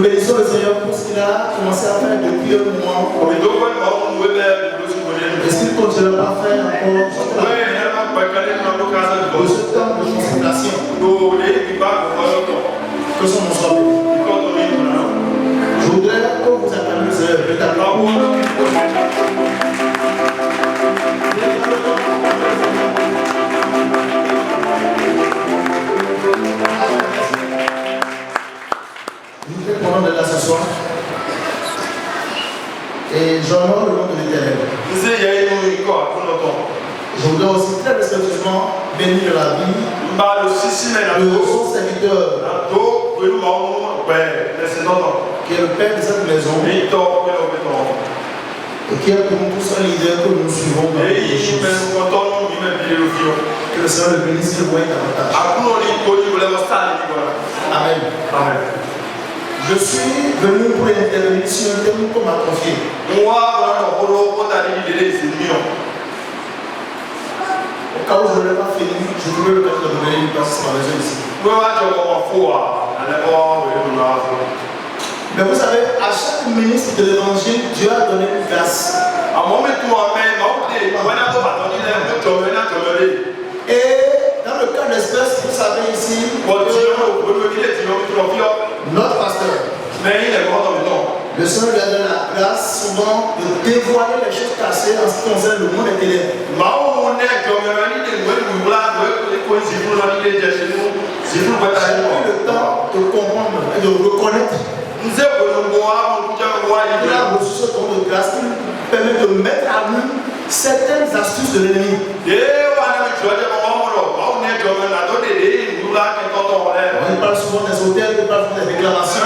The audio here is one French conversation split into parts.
bénissons le Seigneur pour ce qu'il a commencé à faire depuis un mois. Est-ce qu'il continuera à faire encore de ce temps de consécration? Que son nom soit béni. Je voudrais que vous acclamiez le Seigneur. Je voudrais prendre de là ce soir. Et j'honore le nom de l'Éternel. Je voudrais aussi très respectueusement bénir la vie de son serviteur, qui est le père de cette maison, et qui est pour nous tous un leader que nous suivons dans les choses. Que le Seigneur le bénisse et le voie davantage. Amen. Amen. Je suis venu pour intervenir sur un thème qu'on m'a confié. Au cas où je n'aurais pas fini, je voulais le mettre de donner une place sur la maison ici. Mais vous savez, à chaque ministre de l'évangile, Dieu a donné une grâce. Et dans le cas d'espèce, vous savez ici, notre pasteur, le Seigneur lui a donné la grâce souvent de dévoiler les choses cachées en ce qui concerne le monde des ténèbres. J'ai pris le temps de comprendre et de reconnaître qu'il a reçu ce don de grâce qui permet de mettre à nu certaines astuces de l'ennemi. On parle souvent des hôtels, on parle souvent des réclamations.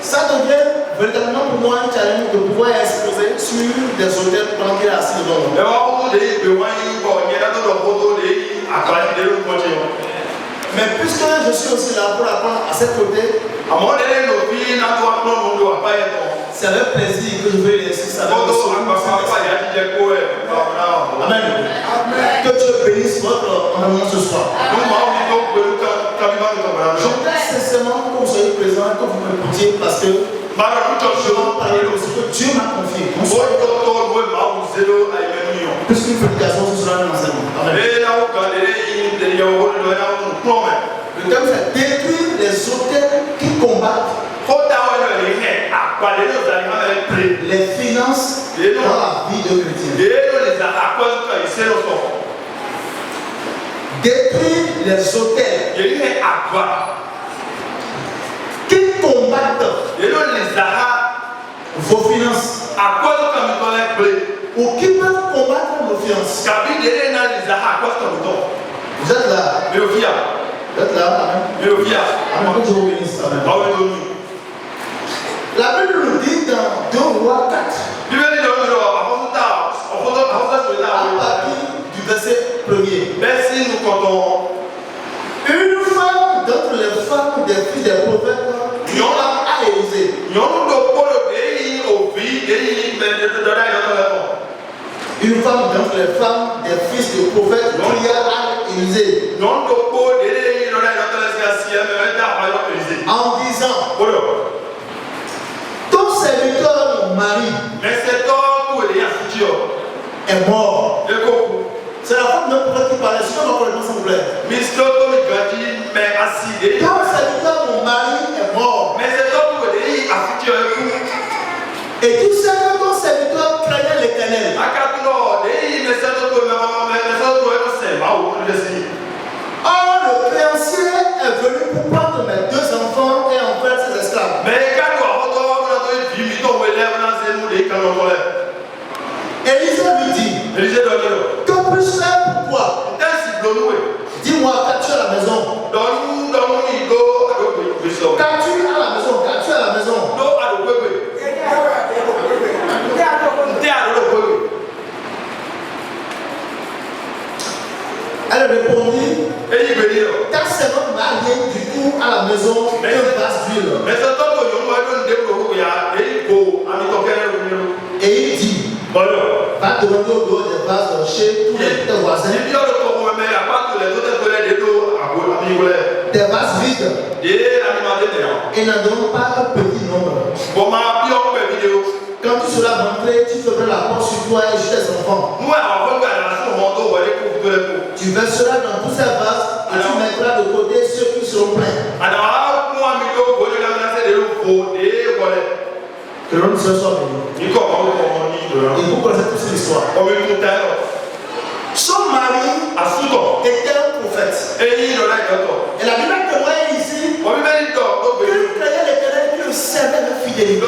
Ça devient véritablement pour moi un challenge de pouvoir exposer sur des hôtels pendant qu'il est assis devant nous. Mais puisque je suis aussi là pour apprendre à cette côté, c'est avec plaisir que je vais laisser ça. Amen. Que Dieu bénisse votre environnement ce soir. Je voudrais sincèrement que vous soyez présents, que vous m'écoutiez parce que je vais parler de ce que Dieu m'a confié. Puisqu'une prédication, ce sera un enseignement. Amen. Le thème c'est détruire les hôtels qui combattent les finances dans la vie de chrétien. Détruire les hôtels qui combattent vos finances ou qui peuvent combattre vos finances. Vous êtes là? Vous êtes là? Amen. Que Dieu vous bénisse. Amen. La Bible nous dit dans 2 Rois 4, à partir du verset 1er. Une femme d'entre les femmes des fils des prophètes à Élysée. Une femme d'entre les femmes des fils des prophètes cria à Élysée en disant: ton serviteur, mon mari, est mort. C'est la femme d'un prophète qui parlait. Sinon, on va s'il vous plaît. Ton serviteur, mon mari, est mort. Et tu sais que ton serviteur craignait l'Éternel. Or, le créancier est venu pour prendre mes 2 enfants et en faire ses esclaves. Élisée lui dit: que puis-je faire pour toi? Dis-moi, qu'as-tu à la maison? Qu'as-tu à la maison? Qu'as-tu à la maison? Elle répondit: ta servante n'a rien du tout à la maison qu'un vase d'huile. Et il dit: va demander au dehors des vases chez tous les voisins des des vases vides. Et n'en donne pas un petit nombre. Quand tu seras rentré, tu fermeras la porte sur toi et sur tes enfants. Tu verseras dans tous ces vases et tu mettras de côté ceux qui seront pleins. Que l'on se soit béni. Et vous connaissez tous l'histoire. Son mari était un prophète. Et la Bible témoigne ici qu'il croyait l'Éternel, qu'il le servait de fidélité.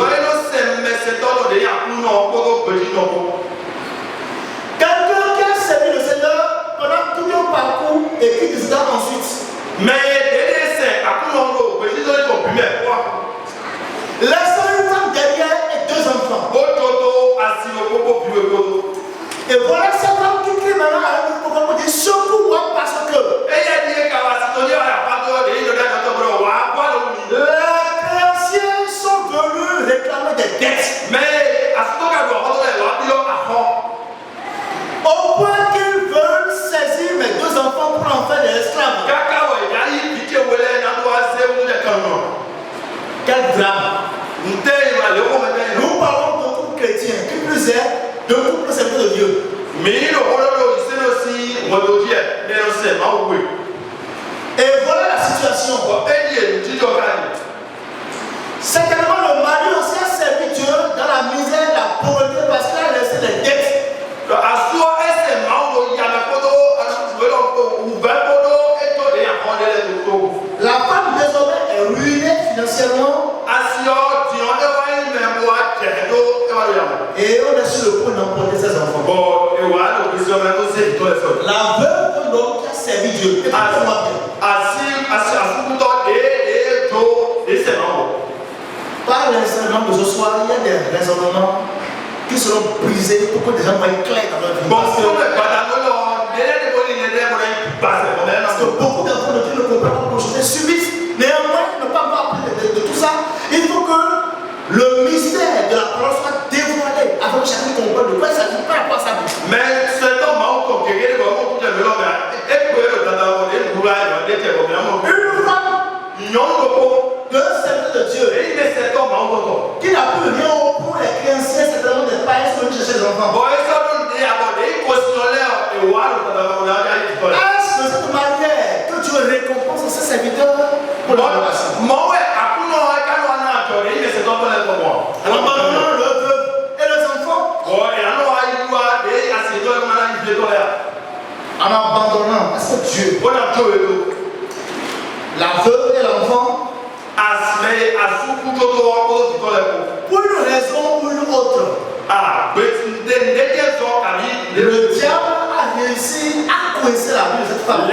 Quelqu'un qui a servi le Seigneur pendant tout un parcours et qui décida ensuite. Laissant une femme derrière et deux enfants. Et voilà cette femme qui crie maintenant à un programme pour dire secoue-moi parce que le créancier sont venus réclamer des dettes. Au point qu'ils veulent saisir mes deux enfants pour en faire des esclaves. Quel drame. Nous parlons de couple chrétien, qui plus est, de couple serviteur de Dieu. Et voilà la situation. Certainement le mari aussi a servi Dieu dans la misère, la pauvreté parce qu'il a laissé des dettes. La femme désormais est ruinée financièrement. Et on est sur le point d'emporter ses enfants. La veuve donc qui a servi Dieu. Par l'enseignement de ce soir, il y a des raisonnements qui seront brisés pour que des gens soient clairs dans leur vie. Parce que beaucoup d'enfants de Dieu ne comprennent pas comment je subissent. Néanmoins, ne pas avoir appris de tout ça. Il faut que le mystère de la parole soit dévoilé afin que chacun comprenne de quoi il s'agit par rapport à sa vie. Mais c'est un moment où une femme de serviteur de Dieu qui n'a plus rien au pour les créanciers, c'est vraiment des païens qui sont chercher les enfants. Est-ce que cette manière que Dieu récompense ses serviteurs pour la relation? Alors maintenant, le veuve et les enfants, en abandonnant, est-ce que Dieu, la veuve et l'enfant, pour une raison ou une autre, le diable a réussi à coincer la vie de cette femme.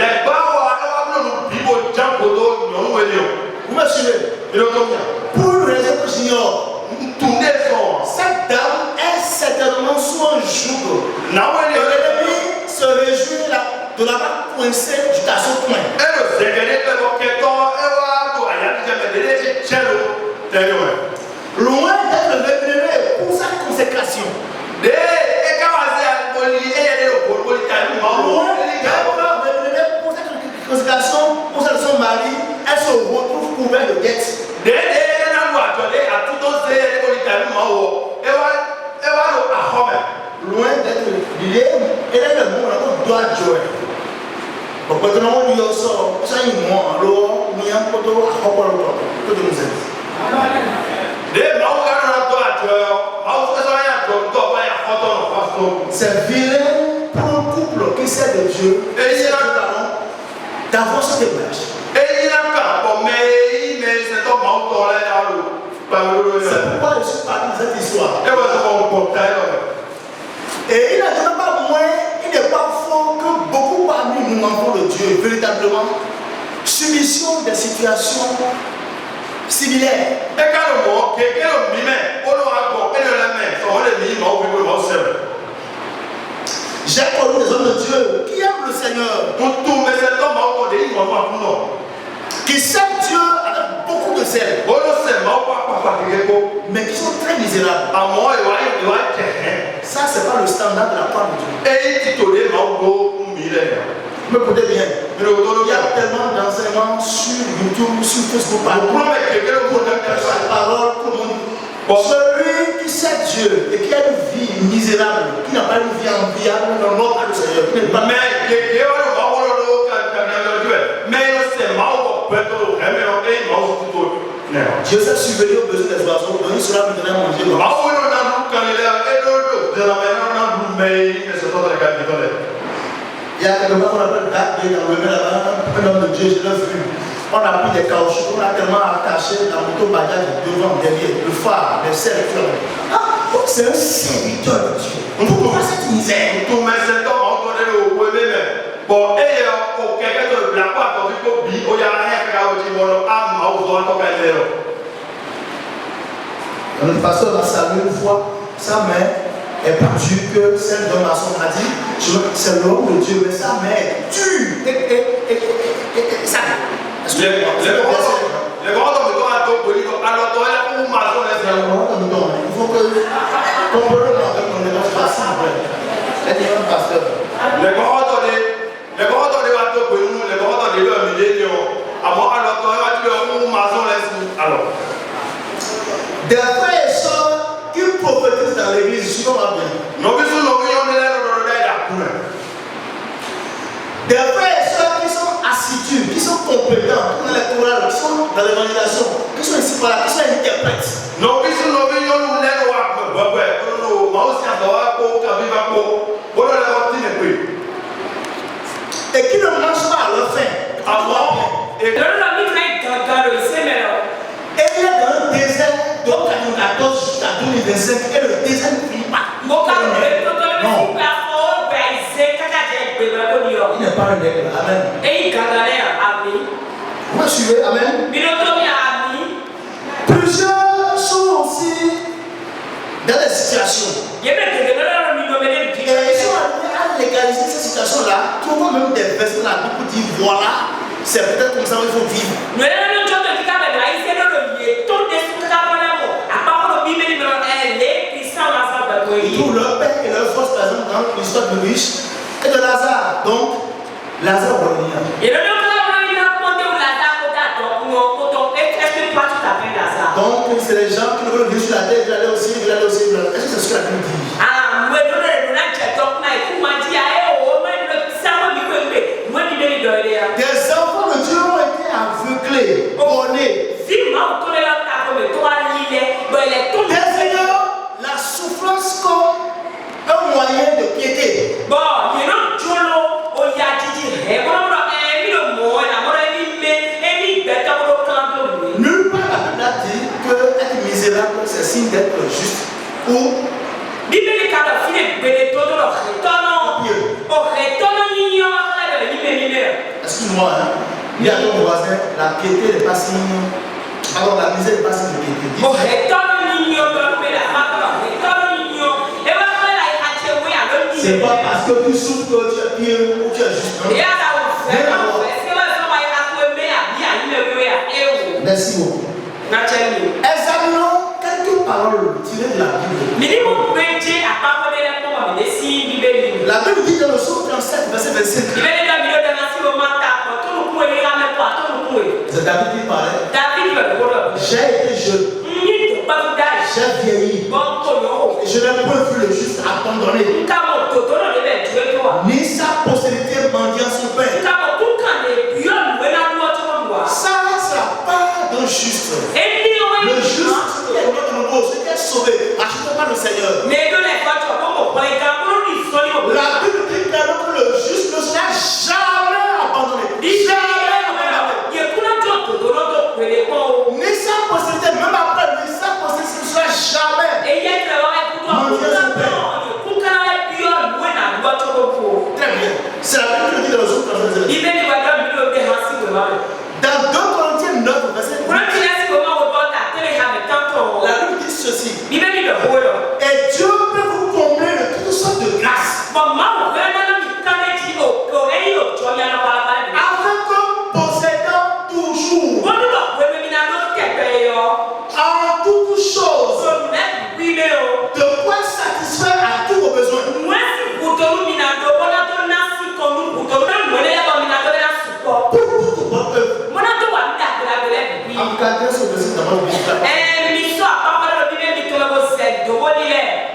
Vous me suivez? Pour une raison que j'ignore, cette dame est certainement sous un joug. L'ennemi se réjouit de l'avoir coincé jusqu'à ce point. Loin d'être révélé pour sa consécration. Loin d'être révélé pour sa consécration, pour celle de son mari, elle se retrouve couverte de dettes. Loin d'être lié, elle est le monde où doit jouer. Donc maintenant on lui sort, ça y est moi, alors on y a un poteau à Hopper, que de nous aider. C'est vilain pour un couple qui sert de Dieu d'avoir ce témoignage. C'est pourquoi je suis parti de cette histoire. Et il n'a pas moins, il n'est pas faux que beaucoup parmi nous, enfants de Dieu, véritablement, subissons des situations similaires. J'ai connu des hommes de Dieu qui aiment le Seigneur, qui servent Dieu avec beaucoup de zèle, mais qui sont très misérables. ça c'est pas le standard de la part de Dieu. Mais écoutez bien, il y a tellement d'enseignements sur YouTube, sur Facebook, partout. La parole, tout le monde. Celui qui sait Dieu et qui a une vie misérable, qui n'a pas une vie enviable, ne voit pas le Seigneur. Dieu s'est surveillé aux besoins des oiseaux, donc il sera maintenant manger. Il y a quelque part qu'on appelle Dark Day dans le là-bas, un homme de Dieu, je l'ai vu. On a pris des caoutchoucs, on a tellement attaché la moto bagage devant, derrière, le phare, les selles. Ah, c'est un serviteur de Dieu. Pourquoi cette misère? Tout mais c'est comme on connaît le premier même. Bon, et quelqu'un de la part de Kobi, il y a rien qui a dit, bon, le pasteur m'a salué une fois, sa main est plus dure que celle d'un maçon. A dit, c'est l'homme de Dieu, mais sa main est dure. Et ça. Les grands hommes de alors toi, il faut que comprendre qu'on est pas facile. Pasteur. Les grands hommes de alors. Des frères et sœurs qui prophétisent dans l'église, je comprends bien. Des frères et sœurs qui sont assidus, qui sont compétents, qui sont dans les chorales, qui sont dans l'évangélisation, qui sont ici par là, qui sont interprètes. Et qui ne mangent pas à leur faim. Et il est dans un désert de 94 jusqu'à 2025 et le désert ne finit pas. Non. Il n'est pas un aigle. Amen. Vous me suivez? Amen. Plusieurs sont aussi dans des situations. Et ils sont arrivés à légaliser ces situations-là, trouvant même des versets là pour dire voilà, c'est peut-être comme ça qu'il faut vivre. Ils trouvent leur père et leur force, par exemple, dans l'histoire de riche et de Lazare. Donc, Lazare va venir. Donc, c'est les gens qui ne veulent vivre sur la terre, ils veulent aller aussi, ils veulent aller aussi. Est-ce que c'est ce que la Bible dit? Des enfants de Dieu ont été aveuglés, bornés. Désignant la souffrance comme un moyen de piété. Nulle part la Bible a dit que être misérable c'est signe d'être juste ou excuse-moi, hein? Il y a ton voisin, la piété n'est pas signe. Alors la misère n'est pas signe de piété. C'est pas parce que tu souffres que tu es pire ou tu es juste. Merci beaucoup. Examinons quelques paroles tirées de la Bible. La Bible dit dans le psaume 37, verset 25. C'est David qui parlait. J'ai été jeune. J'ai vieilli. Et je n'ai point vu le juste abandonné. Ni sa postérité mendiant son père. Ça, c'est la part d'un juste. Le juste, celui qui est sauvé, achetez pas le Seigneur. La Bible dit que le juste ne sera jamais abandonné. Jamais abandonné. Ni sa postérité, même après, ni sa postérité ne sera jamais. Très bien. C'est la Bible qui dit dans le psaume 37. Dans 2 Corinthiens 9, verset 8, la Bible dit ceci. Et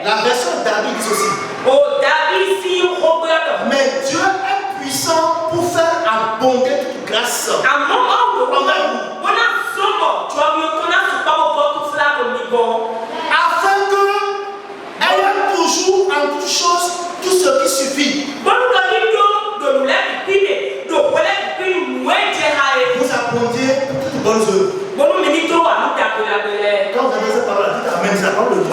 La version David dit ceci. Oh, David, si on regarde. Mais Dieu est puissant pour faire abonder toute grâce. À un moment où on a sombre, tu as vu qu'on a ce pas au tout cela au niveau. Afin que, ayant toujours en toute chose tout ce qui suffit. Vous apprendriez pour toutes bonnes œuvres. Quand vous avez cette parole, dites Amen, c'est la parole de Dieu.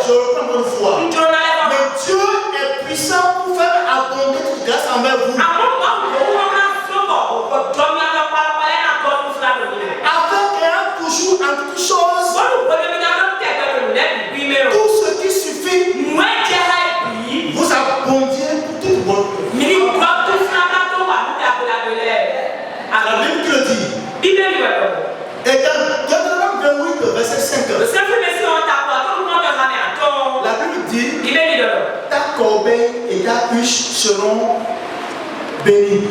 Je reprends bonne foi. Mais Dieu est puissant pour faire abonder toute grâce envers vous. Afin qu'ayant toujours en toutes choses tout ce qui suffit, vous abondiez pour toute bonne œuvre. La Bible qui le dit. Et dans Deutéronome 28, verset 5. La Bible dit, ta corbeille et ta huche seront bénies.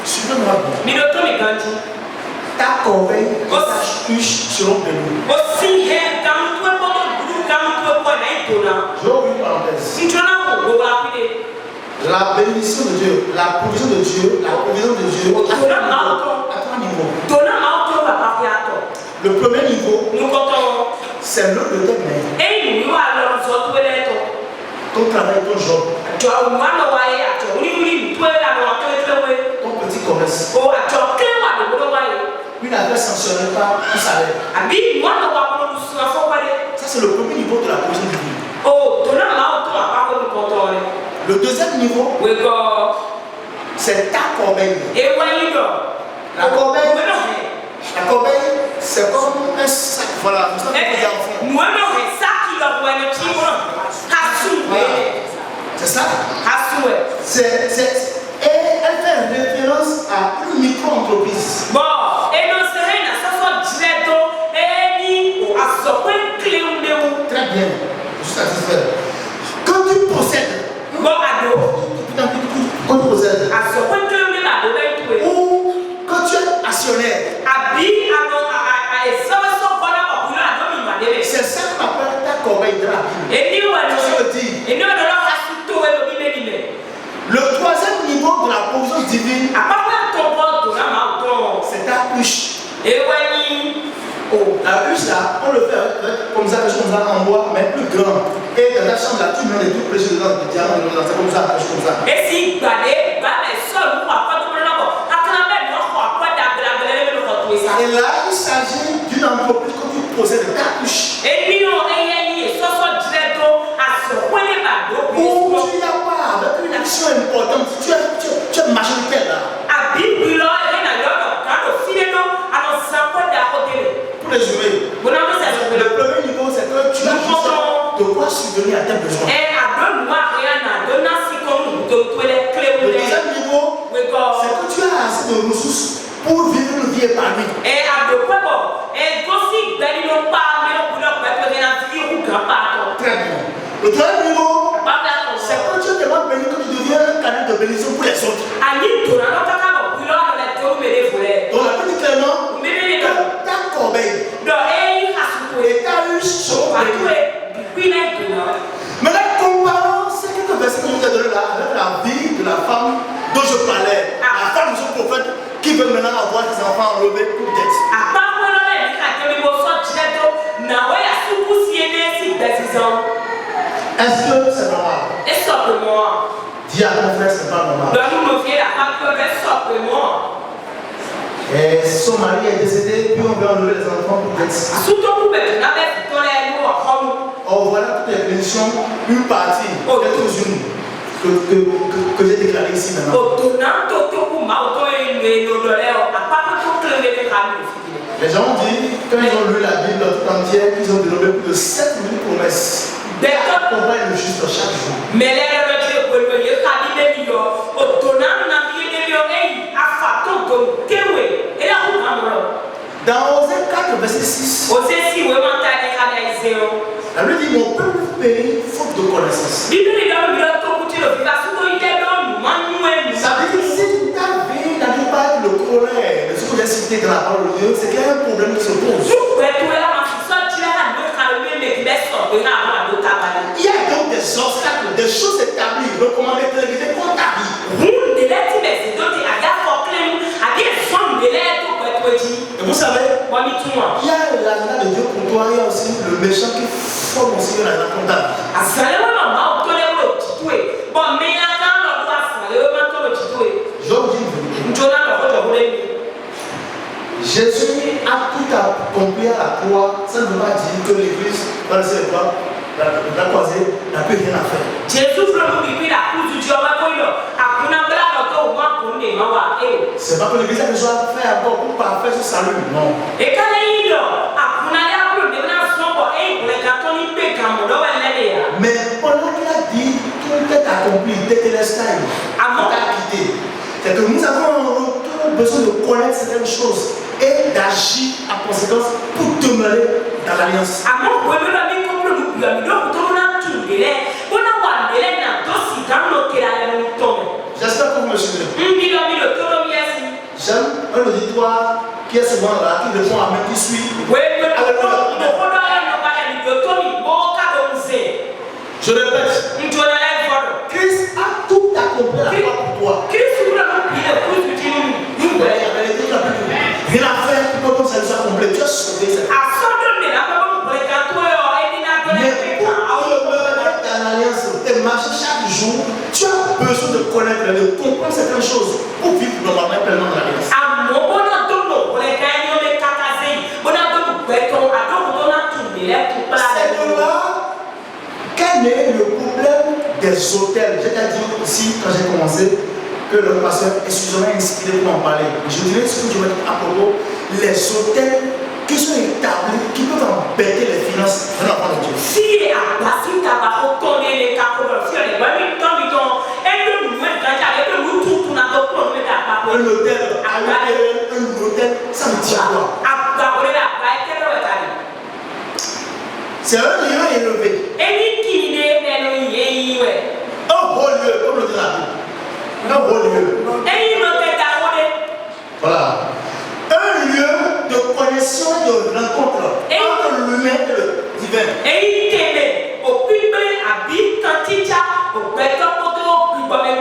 Suivez-moi bien. Ta corbeille et ta huche seront bénies. Je vais ouvrir une parenthèse. La bénédiction de Dieu, la provision de Dieu, à trois niveaux. Le premier niveau, c'est l'eau de tes mains. Ton travail, ton job. Ton petit commerce. Une adresse sanctionnée par tout salaire. Ça, c'est le premier niveau de la provision divine. Le deuxième niveau, c'est ta corbeille. La corbeille, c'est comme un sac. Voilà, nous sommes des enfants. C'est ça? Et elle fait référence à une micro-entreprise. Très bien, je suis satisfait. Quand tu possèdes, quand tu possèdes, ou quand tu es actionnaire, c'est ça qu'on appelle ta corbeille de la Bible. Le troisième niveau de la provision divine, c'est ta huche. La huche là, on le fait comme ça, en bois, mais plus grand. Et dans ta chambre là, tu mets les tout précieux dedans, des diamants dedans, c'est comme ça, comme ça. Et là, il s'agit d'une entreprise que tu possèdes, ta huche. Où tu n'as pas avec une action importante, tu es majoritaire là. Pour résumer, le premier niveau, c'est que tu as de quoi subvenir à tes besoins. Le deuxième niveau, c'est que tu as assez de ressources pour vivre une vie épanouie. Très bien. Le troisième niveau, c'est quand tu es tellement béni que tu deviens un canal de bénédiction pour les autres. Donc la Bible dit clairement que ta corbeille et ta huche sont bénies. Maintenant, comparons ce que le verset que je vous ai donné là avec la vie de la femme dont je parlais. La femme de ce prophète qui veut maintenant avoir des enfants enlevés pour dette. Est-ce que c'est normal? Dis à ton frère, c'est pas normal. Et son mari est décédé, puis on veut enlever les enfants pour dette. Oh, voilà toutes les bénédictions, une partie, quelques-unes que j'ai déclarées ici maintenant. Les gens ont dit, quand ils ont lu la Bible tout entière, qu'ils ont développé plus de 7000 promesses. Accompagne le juste chaque jour. Dans Osée 4, verset 6, la Bible dit mon peuple périt faute de connaissance. Ça veut dire que si ta vie n'arrive pas à être le corollaire de ce que j'ai cité dans la parole de Dieu, c'est qu'il y a un problème qui se pose. Il y a donc des obstacles, des choses établies, recommandées, télévisées contre ta vie. Et vous savez, il y a l'agenda de Dieu pour toi, il y a aussi le méchant qui forme aussi l'agenda contre ta vie. Je vous dis une vérité. Jésus a tout accompli à la croix. Ça ne veut pas dire que l'église, dans le ciel, la croisée, n'a plus rien à faire. C'est pas que l'église a besoin de faire encore pour parfaire ce salut. Non. Mais pendant qu'il a dit tout est accompli, Tétélestai, il a quitté. C'est que nous avons besoin de connaître certaines choses et d'agir en conséquence pour demeurer dans l'alliance. J'espère que vous me suivez. J'aime un auditoire qui est souvent là, qui répond à même qui suit. Je répète, Christ a tout accompli à la croix pour toi. Rien à faire pour que ça soit complet. Tu as sauvé cette vie. Mais pour demeurer dans l'alliance et marcher chaque jour, tu as besoin de connaître, de comprendre certaines choses pour vivre normalement pleinement dans l'alliance. C'est de là qu'est né le problème des hôtels. J'ai déjà dit ici, quand j'ai commencé, que le pasteur est suffisamment inspiré pour en parler. Je dirais ce que je vais dire à propos les hôtels qui sont établis, qui peuvent embêter les finances de l'enfant de Dieu. Un hôtel, ça me dit quoi? C'est un lieu élevé. Un beau lieu, comme le dit la Bible. Un beau lieu. Voilà. Un lieu de connexion, de rencontre entre l'humain et le divin.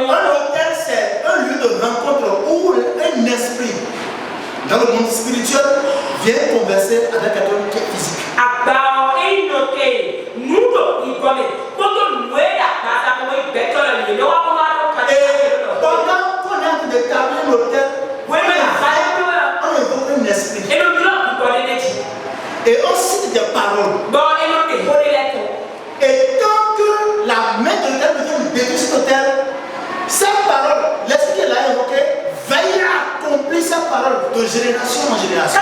Un hôtel, c'est un lieu de rencontre où un esprit dans le monde spirituel vient converser avec quelqu'un qui est physique. Et pendant qu'on est en train d'établir l'hôtel, on évoque un esprit. Et on cite des paroles. Et tant que la main de l'hôtel devient détruire cet hôtel, ces paroles, l'esprit qui l'a évoqué, veille à accomplir ces paroles de génération en génération.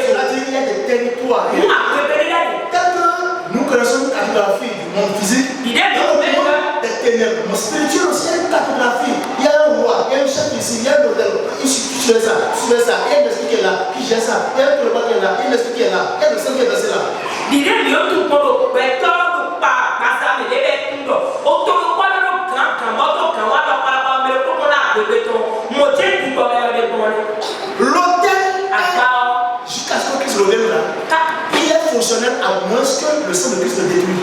Cela dit qu'il y a des territoires. Tel que nous connaissons une cartographie du monde physique, dans le monde des ténèbres, mon spirituel aussi, il y a une cartographie. Il y a un roi, il y a un chef ici, il y a un hôtel, il fait ça, il y a un esprit qui est là, qui gère ça, il y a un colomba qui est là, il y a un esprit qui est là, il y a le sang qui est versé là. L'hôtel, jusqu'à ce que Christ le vienne là, il est fonctionnel à moins que le sang de Christ le détruit.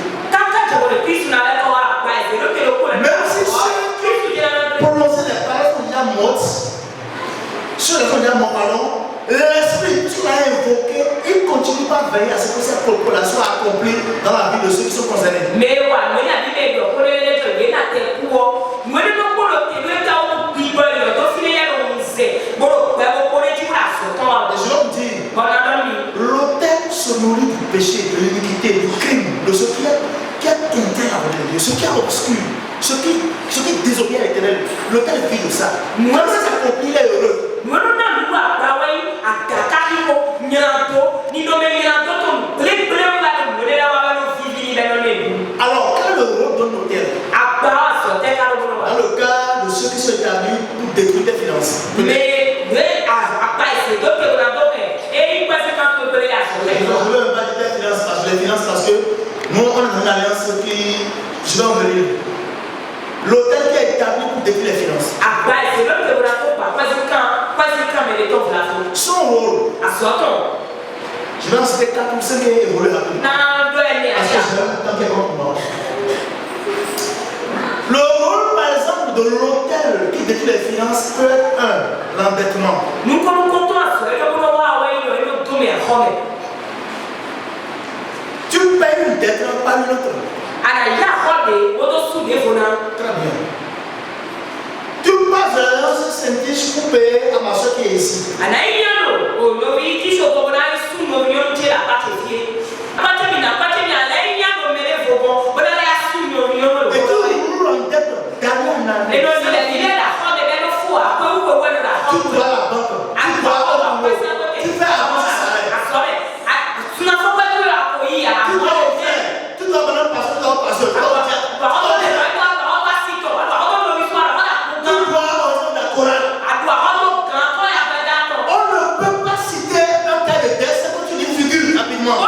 Même si ceux qui prononcent les paroles sont déjà mortes, ceux qui sont déjà morts, pardon, l'esprit qui l'a invoqué, il continue pas à veiller à ce que cette population soit accomplie dans la vie de ceux qui sont concernés. Je veux dire, l'autel se nourrit du péché, de l'iniquité, du crime, de ce qui est contraire avec Dieu, ce qui est obscur, ce qui désobéit à l'Éternel. L'autel vit de ça. Quand ça s'accomplit, il est heureux. Alors, quel est le rôle d'un hôtel? Dans le cas de ceux qui sont établis pour détruire tes finances. Je ne veux même pas dire tes finances parce que nous, on a une alliance qui. Je vais en venir. L'hôtel qui est établi pour détruire les finances. Son rôle, je vais en citer 4 ou 5 et évoluer rapidement. Parce que j'ai un temps qui est bon pour moi. Le rôle, par exemple, de l'hôtel qui détruit les finances peut être l'endettement. Tu payes une dette par une autre. Très bien. Tu passes de ce sandwich pour payer à ma soeur qui est ici. Et tu roules en dette d'année en année. Tu dois à la banque. Tu dois au boulot. Tu fais avancer ça. Tu dois maintenant passer, tu dois passer. On ne peut pas citer un cas de dette sans que tu dis figure rapidement.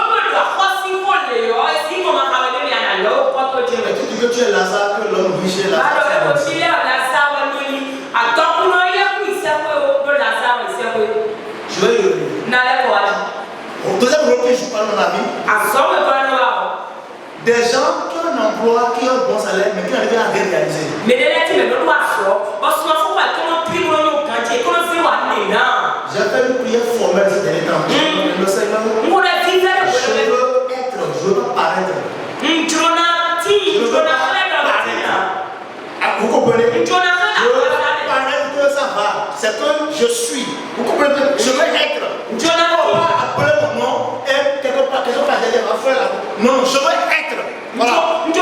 Et tu dis que tu es Lazare, que l'homme riche est Lazare. Je vais le au deuxième rôle que je parle dans la vie, des gens qui ont un emploi, qui ont un bon salaire, mais qui n'arrivent à rien réaliser. J'ai fait une prière formelle ces derniers temps. Le Seigneur, je veux être, je veux pas paraître. Je veux pas paraître. Vous comprenez? Je veux paraître que ça va. C'est que je suis. Vous comprenez? Je veux être. Je ne veux pas appeler mon nom et quelque part derrière ma frère. Non, je veux être. Voilà. Il a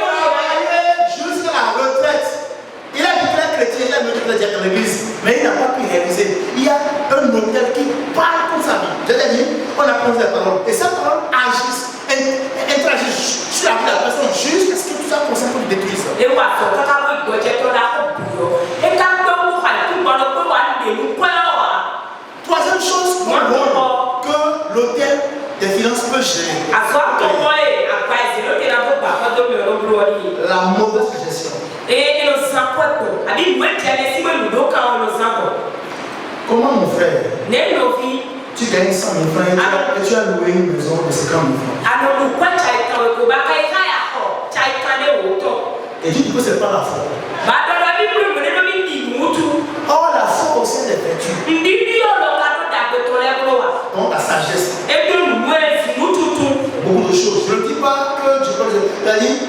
travaillé jusqu'à la retraite. Il a dit qu'il est chrétien, il a mis toute la diacre à l'église, mais il n'a pas pu réaliser. Il y a un hôtel qui parle comme sa vie. C'est-à-dire, on apprend ces paroles. Et ces paroles agissent, interagissent sur la vie de la personne jusqu'à ce que tout ça concerne pour détruire ça. Troisième chose, que l'hôtel des finances peut gérer. La mauvaise gestion. Comment mon frère? Tu gagnes 100 000 francs et tu as loué une maison de 50 000 francs. Et tu dis que c'est pas la faute. Or la faute aussi est des vertus. Donc la sagesse. Beaucoup de choses. Je ne dis pas que tu peux le dire.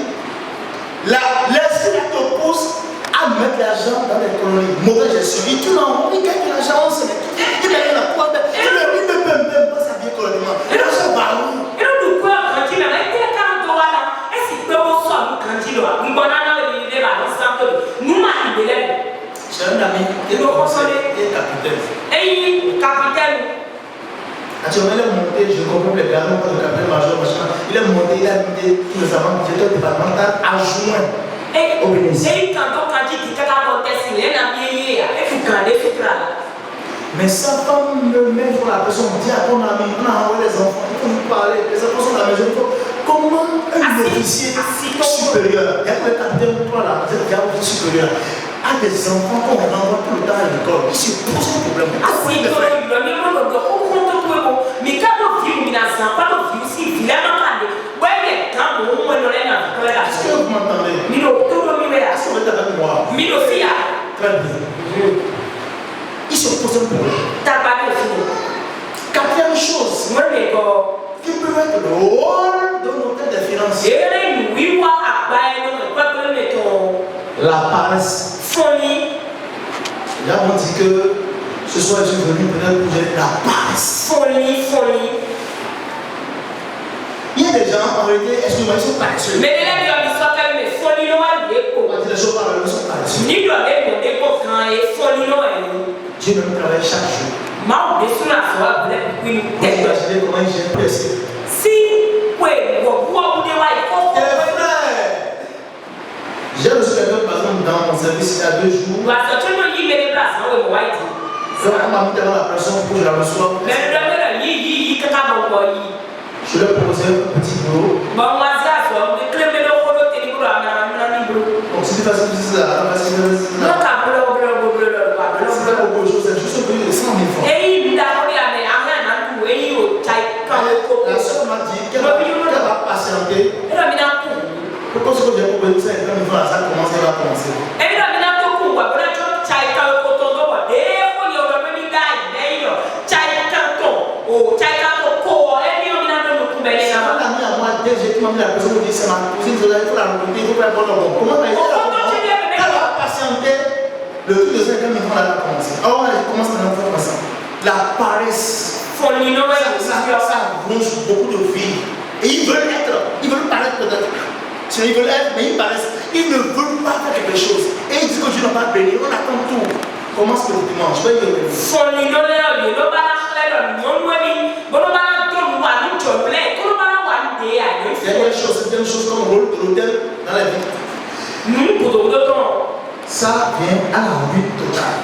L'esprit te pousse à mettre l'argent dans l'économie. Mauvaise gestion. Il tourne en rond, il gagne l'argent, on se met. Il gagne la pointe. Il ne peut même pas s'habiller correctement. L'argent va où? J'ai un ami qui est capitaine. Actuellement, il est monté, je comprends les gars, non pas le capitaine major, machin. Il est monté, il a mis tous les amants, directeur départemental adjoint au bénéfice. Mais sa femme me met sur la personne, dit à ton ami, on a envoyé les enfants, il faut nous parler, les enfants sont à la maison, comment un officier supérieur, il y a le capitaine, toi là, vous êtes déjà officier supérieur, a des enfants qu'on envoie tout le temps à l'école, il se pose un problème. Est-ce que vous m'entendez? Est-ce que vous êtes avec moi? Très bien. Il se pose un problème. Quatrième chose, qui peut être le rôle de l'hôtel des finances. La paresse. Là, on dit que ce soir, je suis venu peut-être pour gérer la paresse. Il y a des gens, en réalité, excusez-moi, ils sont paresseux. On va dire les choses par le ils sont paresseux. Dieu même travaille chaque jour. Vous imaginez comment il gère personne. J'ai reçu quelqu'un, par exemple, dans mon service il y a 2 jours. Donc, on m'a mis devant la personne pour que je la reçoive. Je leur proposais un petit boulot. Bon, moi, ça, je vais clémer le rôle de Téléboulot à un boulot. Donc, c'est facile, c'est ça. Non, t'as boulot. C'est pas beaucoup de choses, c'est juste payer 100 000 francs. Et il a dit à mes amants, et il La soeur m'a dit qu'elle va patienter. Pourquoi ce que j'ai proposé ça, quand il va ça commencer, elle va commencer. J'ai demandé à la personne qui dit c'est ma cousine, il faut la rencontrer, il faut faire bon. Comment elle va patienter le truc de 50 000 francs, elle va commencer. Alors elle commence à faire comme ça. La paresse, ça bronche beaucoup de filles. Et ils veulent paraître peut-être. Ils veulent être, mais ils paraissent. Ils ne veulent pas faire quelque chose. Et ils disent que Dieu n'a pas béni, on attend tout. Commence le dimanche, je vais y revenir. Deuxième chose comme rôle de l'hôtel dans la vie. Ça vient à la rue totale.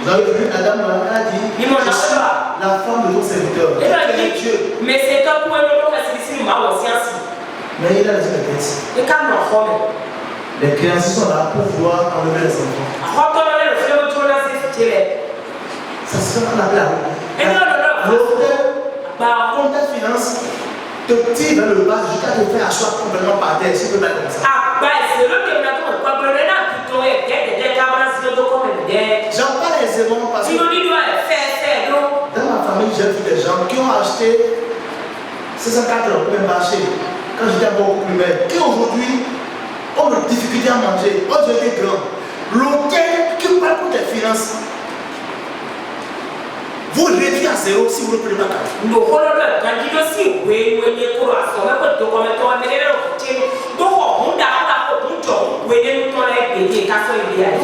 Vous avez vu, la dame elle a dit, je suis la femme de ton serviteur. Dieu. Mais c'est toi pour Mais il a dit la tête. Les créanciers sont là pour pouvoir enlever les enfants. Ça se fait qu'on appelle la l'hôtel, quand ta finance te tire vers le bas jusqu'à te faire asseoir complètement par terre, si tu peux pas comme ça. J'en parle aisément parce que dans ma famille, j'ai vu des gens qui ont acheté 64 euros pour marché quand j'étais beaucoup plus belle, qui aujourd'hui ont des difficultés à manger. Oh, j'ai été grand. L'hôtel qui parle pour tes finances, vous réduisez à zéro si vous ne prenez pas carte. Il ne faut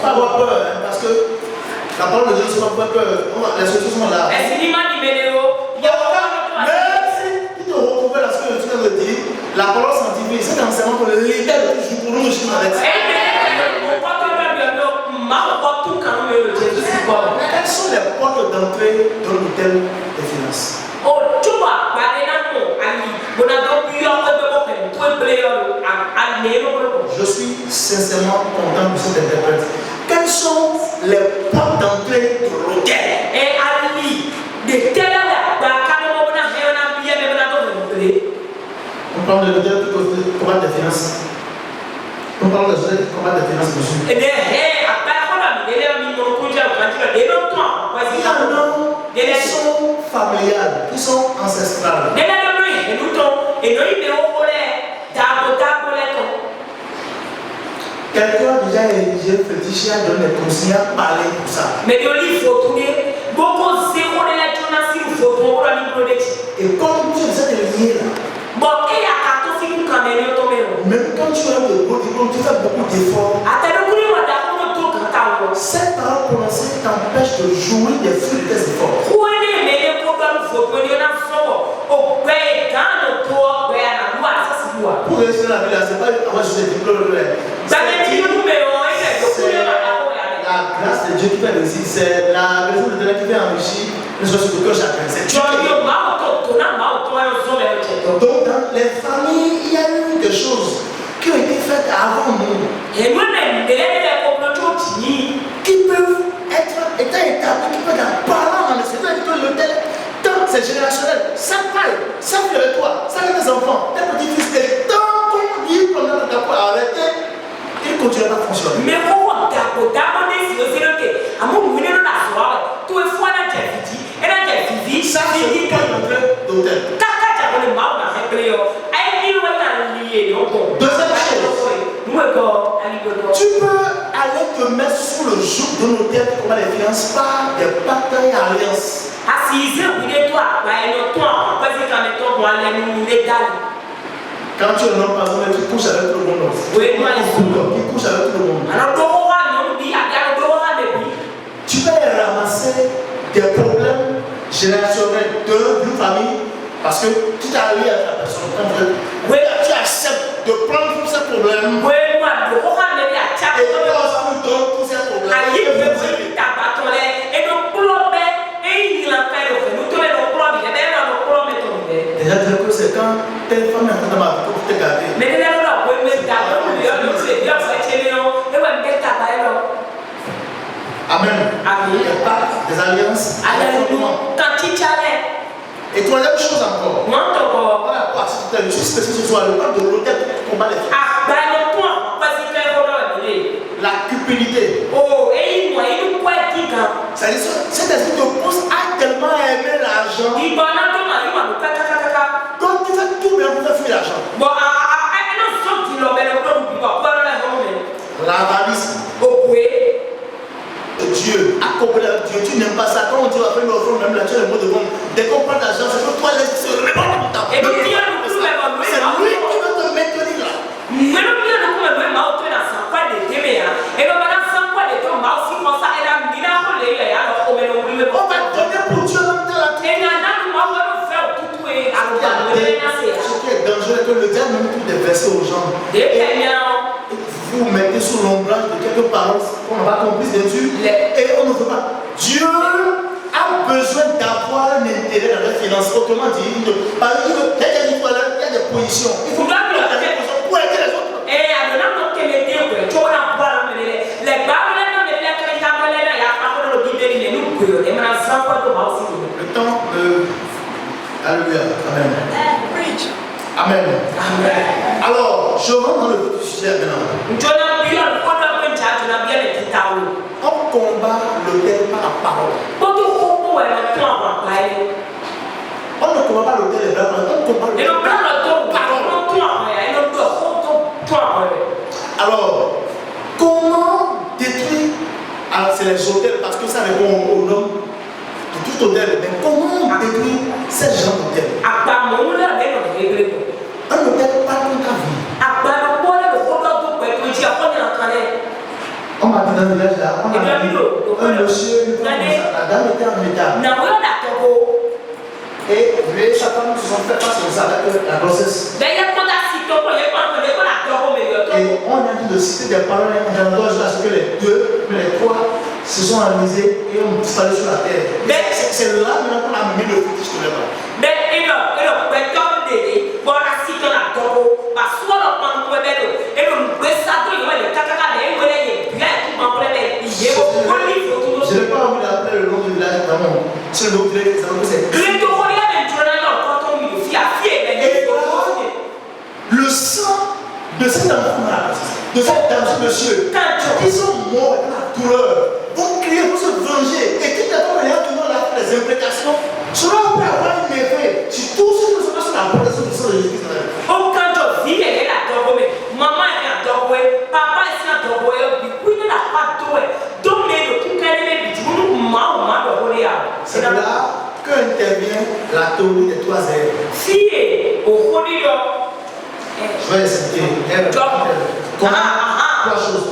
pas avoir peur, hein, parce que la parole de Dieu ne faut pas peur. Les solutions sont là. Même si tu te retrouves là ce que tu viens de dire, la parole scientifique, c'est enseignement pour l'État de toujours pour nous, je suis avec ça. Quelles sont les portes d'entrée dans l'hôtel des finances? Je suis sincèrement content de cette interprète. Quelles sont les portes d'entrée de l'hôtel? On parle de l'hôtel qui combat des finances. On parle de l'hôtel qui combat des finances, monsieur. Il y en a qui sont familiales, qui sont ancestrales. Quelqu'un a déjà érigé fétiche à donner des conseils à parler pour ça. Et comme tu es déjà éliminé là, même quand tu as de beaux diplômes, tu fais beaucoup d'efforts. Cette parole prononcée t'empêche de jouir des fruits de tes efforts. Pour réussir la vie là, c'est pas avoir juste des diplômes. La grâce de Dieu qui fait réussir, c'est la raison de Dieu qui fait enrichir les choses de que chacun. C'est Dieu. Donc dans les familles, il y a eu des choses qui ont été faites avant nous. Qui peuvent être établies, qui peuvent être parlant dans le secteur de l'hôtel. Tant c'est générationnel, ça parle, ça vit avec toi, ça avec tes enfants, tes petits-fils, et tant qu'on dit qu'on a ta peau à arrêter, il continuera à fonctionner. Mais pourquoi ça, c'est pas l'entrée d'hôtel. Deuxième chose, tu peux aller te mettre sous le joug de l'hôtel pour les finances par des partenaires et alliances. Quand tu es un homme, par exemple, tu couches avec tout le monde. Tu couches avec tout le monde. Tu peux ramasser des problèmes générationnels d'une famille parce que tu t'es allié avec la personne. Tu acceptes de prendre tous ces problèmes. Et tu donnes tous ces problèmes. c'est quand telle femme est en train de ma vie pour te garder. Mais là, là, oui, mais d'accord, mais là, c'est bien, c'est chez nous. Et ouais, mais t'as pas là. Amen. Amen. Il n'y a pas des alliances. Alléluia. Quand tu t'allais. Et troisième chose encore. Moi, ton corps. Voilà, quoi, si tu as juste que ce soit le temps de l'hôtel pour combattre les filles. Ah, ben le point, parce que tu es vraiment aimé. La cupidité. Oh, et il nous quoi dit quand? C'est-à-dire, cet esprit te pousse à tellement aimer l'argent. Il va dans ton mari, il va nous kaka. Donc tu fais tout bien pour faire fuir l'argent. Bon, non, sauf qu'il l'emmène au plan du pouvoir. Quoi, là, L'avarice. Oh, oui. Dieu, accompagné avec Dieu, tu n'aimes pas ça. Quand on dit on va faire une offrande, même là, tu as le mot de bon. Dès qu'on prend l'argent, c'est que toi, laisse se répandre dans ta vie. Et puis, il y a le coup, mais bon, c'est lui qui va te maintenir là. Mais le bien, le coup, mais moi, tu n'as pas de témé. Et le malin, sans quoi de toi, moi aussi, moi, ça, et la mina, on les a, alors, on va donner pour Dieu même dans la et là, moi, on va faire tout, et à ce qui est dangereux, c'est que le diable même tout des versets aux gens. Vous mettez sous l'ombrage de quelques paroles qu'on n'a pas compris dessus et on ne veut pas. Dieu a besoin d'avoir un intérêt dans les finances. Autrement dit, il y a des positions. Il faut pas qu'il y ait des positions pour aider les autres. Et à donner notre télété, tu vas voir les balles, le temps de. Alléluia. Amen. Amen. Amen. Alors, je rentre dans le sujet maintenant. On combat l'autel par la parole. On ne combat pas l'autel des blancs, on combat l'autel par la parole. Alors, comment détruire? Alors, c'est les hôtels parce que ça répond au nom de tout hôtel. Mais comment détruire ces gens d'hôtels? Un hôtel pas contre ta vie. On m'a dit dans le village là, on a dit un monsieur, la dame était en état. Et lui et sa femme se sont fait face aux avec la grossesse. Et on a dit de citer des paroles, on doit à ce que les deux, les trois se sont amusés et ont disparu sur la terre. C'est là maintenant qu'on a mis le fétiche sur les bras. Je n'ai pas envie d'appeler le nom du village vraiment. C'est le nom du village, c'est le sang de cet enfant-là, de cette dame, ce monsieur, ils sont morts dans la douleur, vont crier, vont se venger. Et qui d'abord les gens là les implications, cela peut avoir un effet sur tout ce qui se passe sur la protection du sang de Jésus. C'est là qu'intervient la théorie des trois ailes. Je vais expliquer. Trois choses.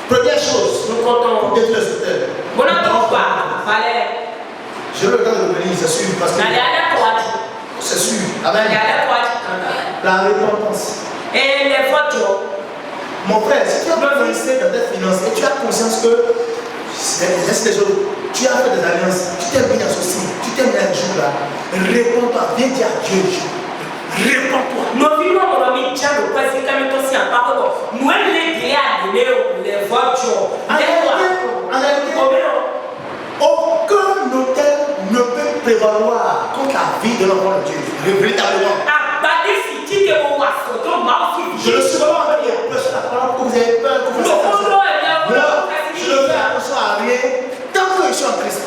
Première chose, pour détruire ce thème. Je le regarde de venir, c'est sûr. Parce que c'est sûr. Amen. La repentance. Et les voitures. Mon frère, si tu as investi dans tes finances et tu as conscience que tu as fait des alliances, tu t'es mis associé, tu t'es mis un jour là, réponds-toi, viens dire à Dieu. Réponds-toi. Nous vivons dans le métier de quoi c'est quand même aussi un parcours. Nous, les voitures. Aucun hôtel ne peut prévaloir contre la vie de l'enfant de Dieu. Véritablement. Je ne suis pas avec les personnes à parole que vous avez peur, que vous avez peur. Je ne fais attention à rien tant que je suis en Christ.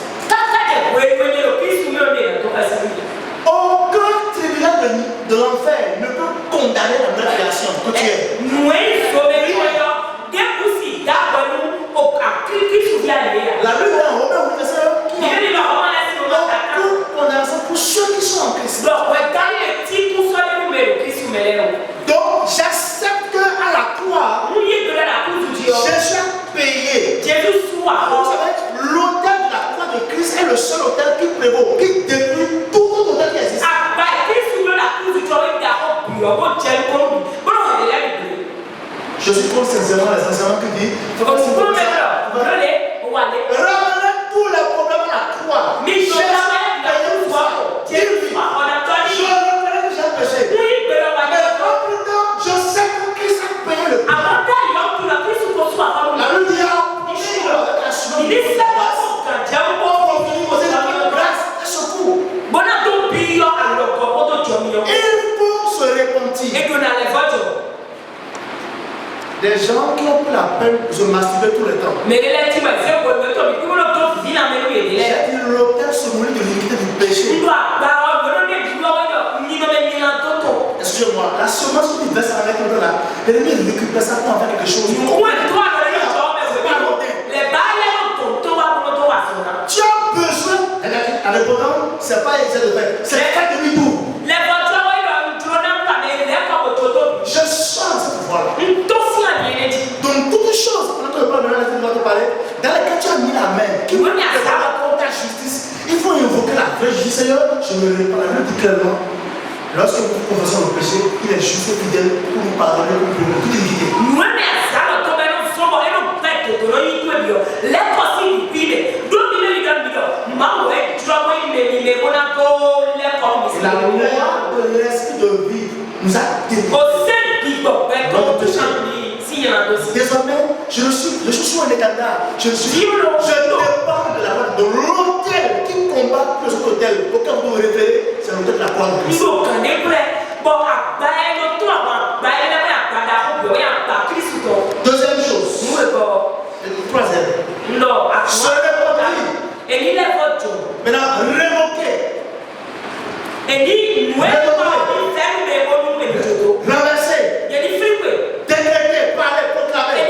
Aucun tribunal de l'enfer ne peut condamner la même création que tu es. La Bible est en Romains, vous savez, aucune condamnation pour ceux qui sont en Christ. Donc, j'accepte qu'à la croix, Jésus a payé. Vous savez, l'autel de la croix de Christ est le seul autel qui prévaut, qui détruit tout autre autel qui existe. Je suis trop sincèrement les enseignements qui disent ramenez tous les problèmes à la croix. Jésus a payé une fois Des gens qui ont pris la peine de se masturber tout le temps. Mais les lettres, c'est quoi le temps? Mais comment l'autre dit la même chose? J'ai dit l'autel se mourir de l'iniquité du péché. Excusez-moi, la semence que tu verses avec le temps là, l'ennemi récupère ça pour en faire quelque chose. Tu as besoin, indépendant, c'est pas excès de fait, c'est fait de tout. Je sens cette voix-là. Donc, toutes choses, pendant que le peuple va te parler, dans lesquelles tu as mis la main, qui veut contre ta justice, il faut invoquer la vraie justice. Seigneur, je me répands clairement. Lorsque vous confessez le péché, il est juste et fidèle pour nous pardonner, pour nous toute iniquité. La loi de l'esprit de vie nous a délivrés. Désormais, je suis sur un étendard. Je dépends de la loi de l'autel qui combat plus que l'autel. Auquel vous vous référez, c'est l'autel de la croix de Christ. Deuxième chose. Troisième. Se révoquer. Maintenant, révoquer. Renverser. Décréter, parler, proclamer.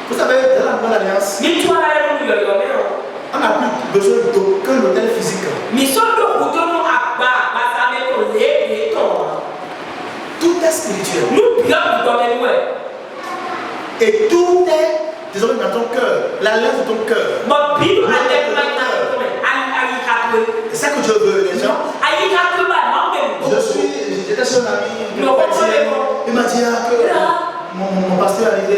Vous savez, dans la nouvelle alliance, on n'a plus besoin d'aucun hôtel physique. Tout est spirituel. Et tout est désormais dans ton cœur. La lèvre de ton cœur. C'est ça que Dieu veut, les gens. J'étais chez un ami, il m'a dit que mon pasteur est arrivé.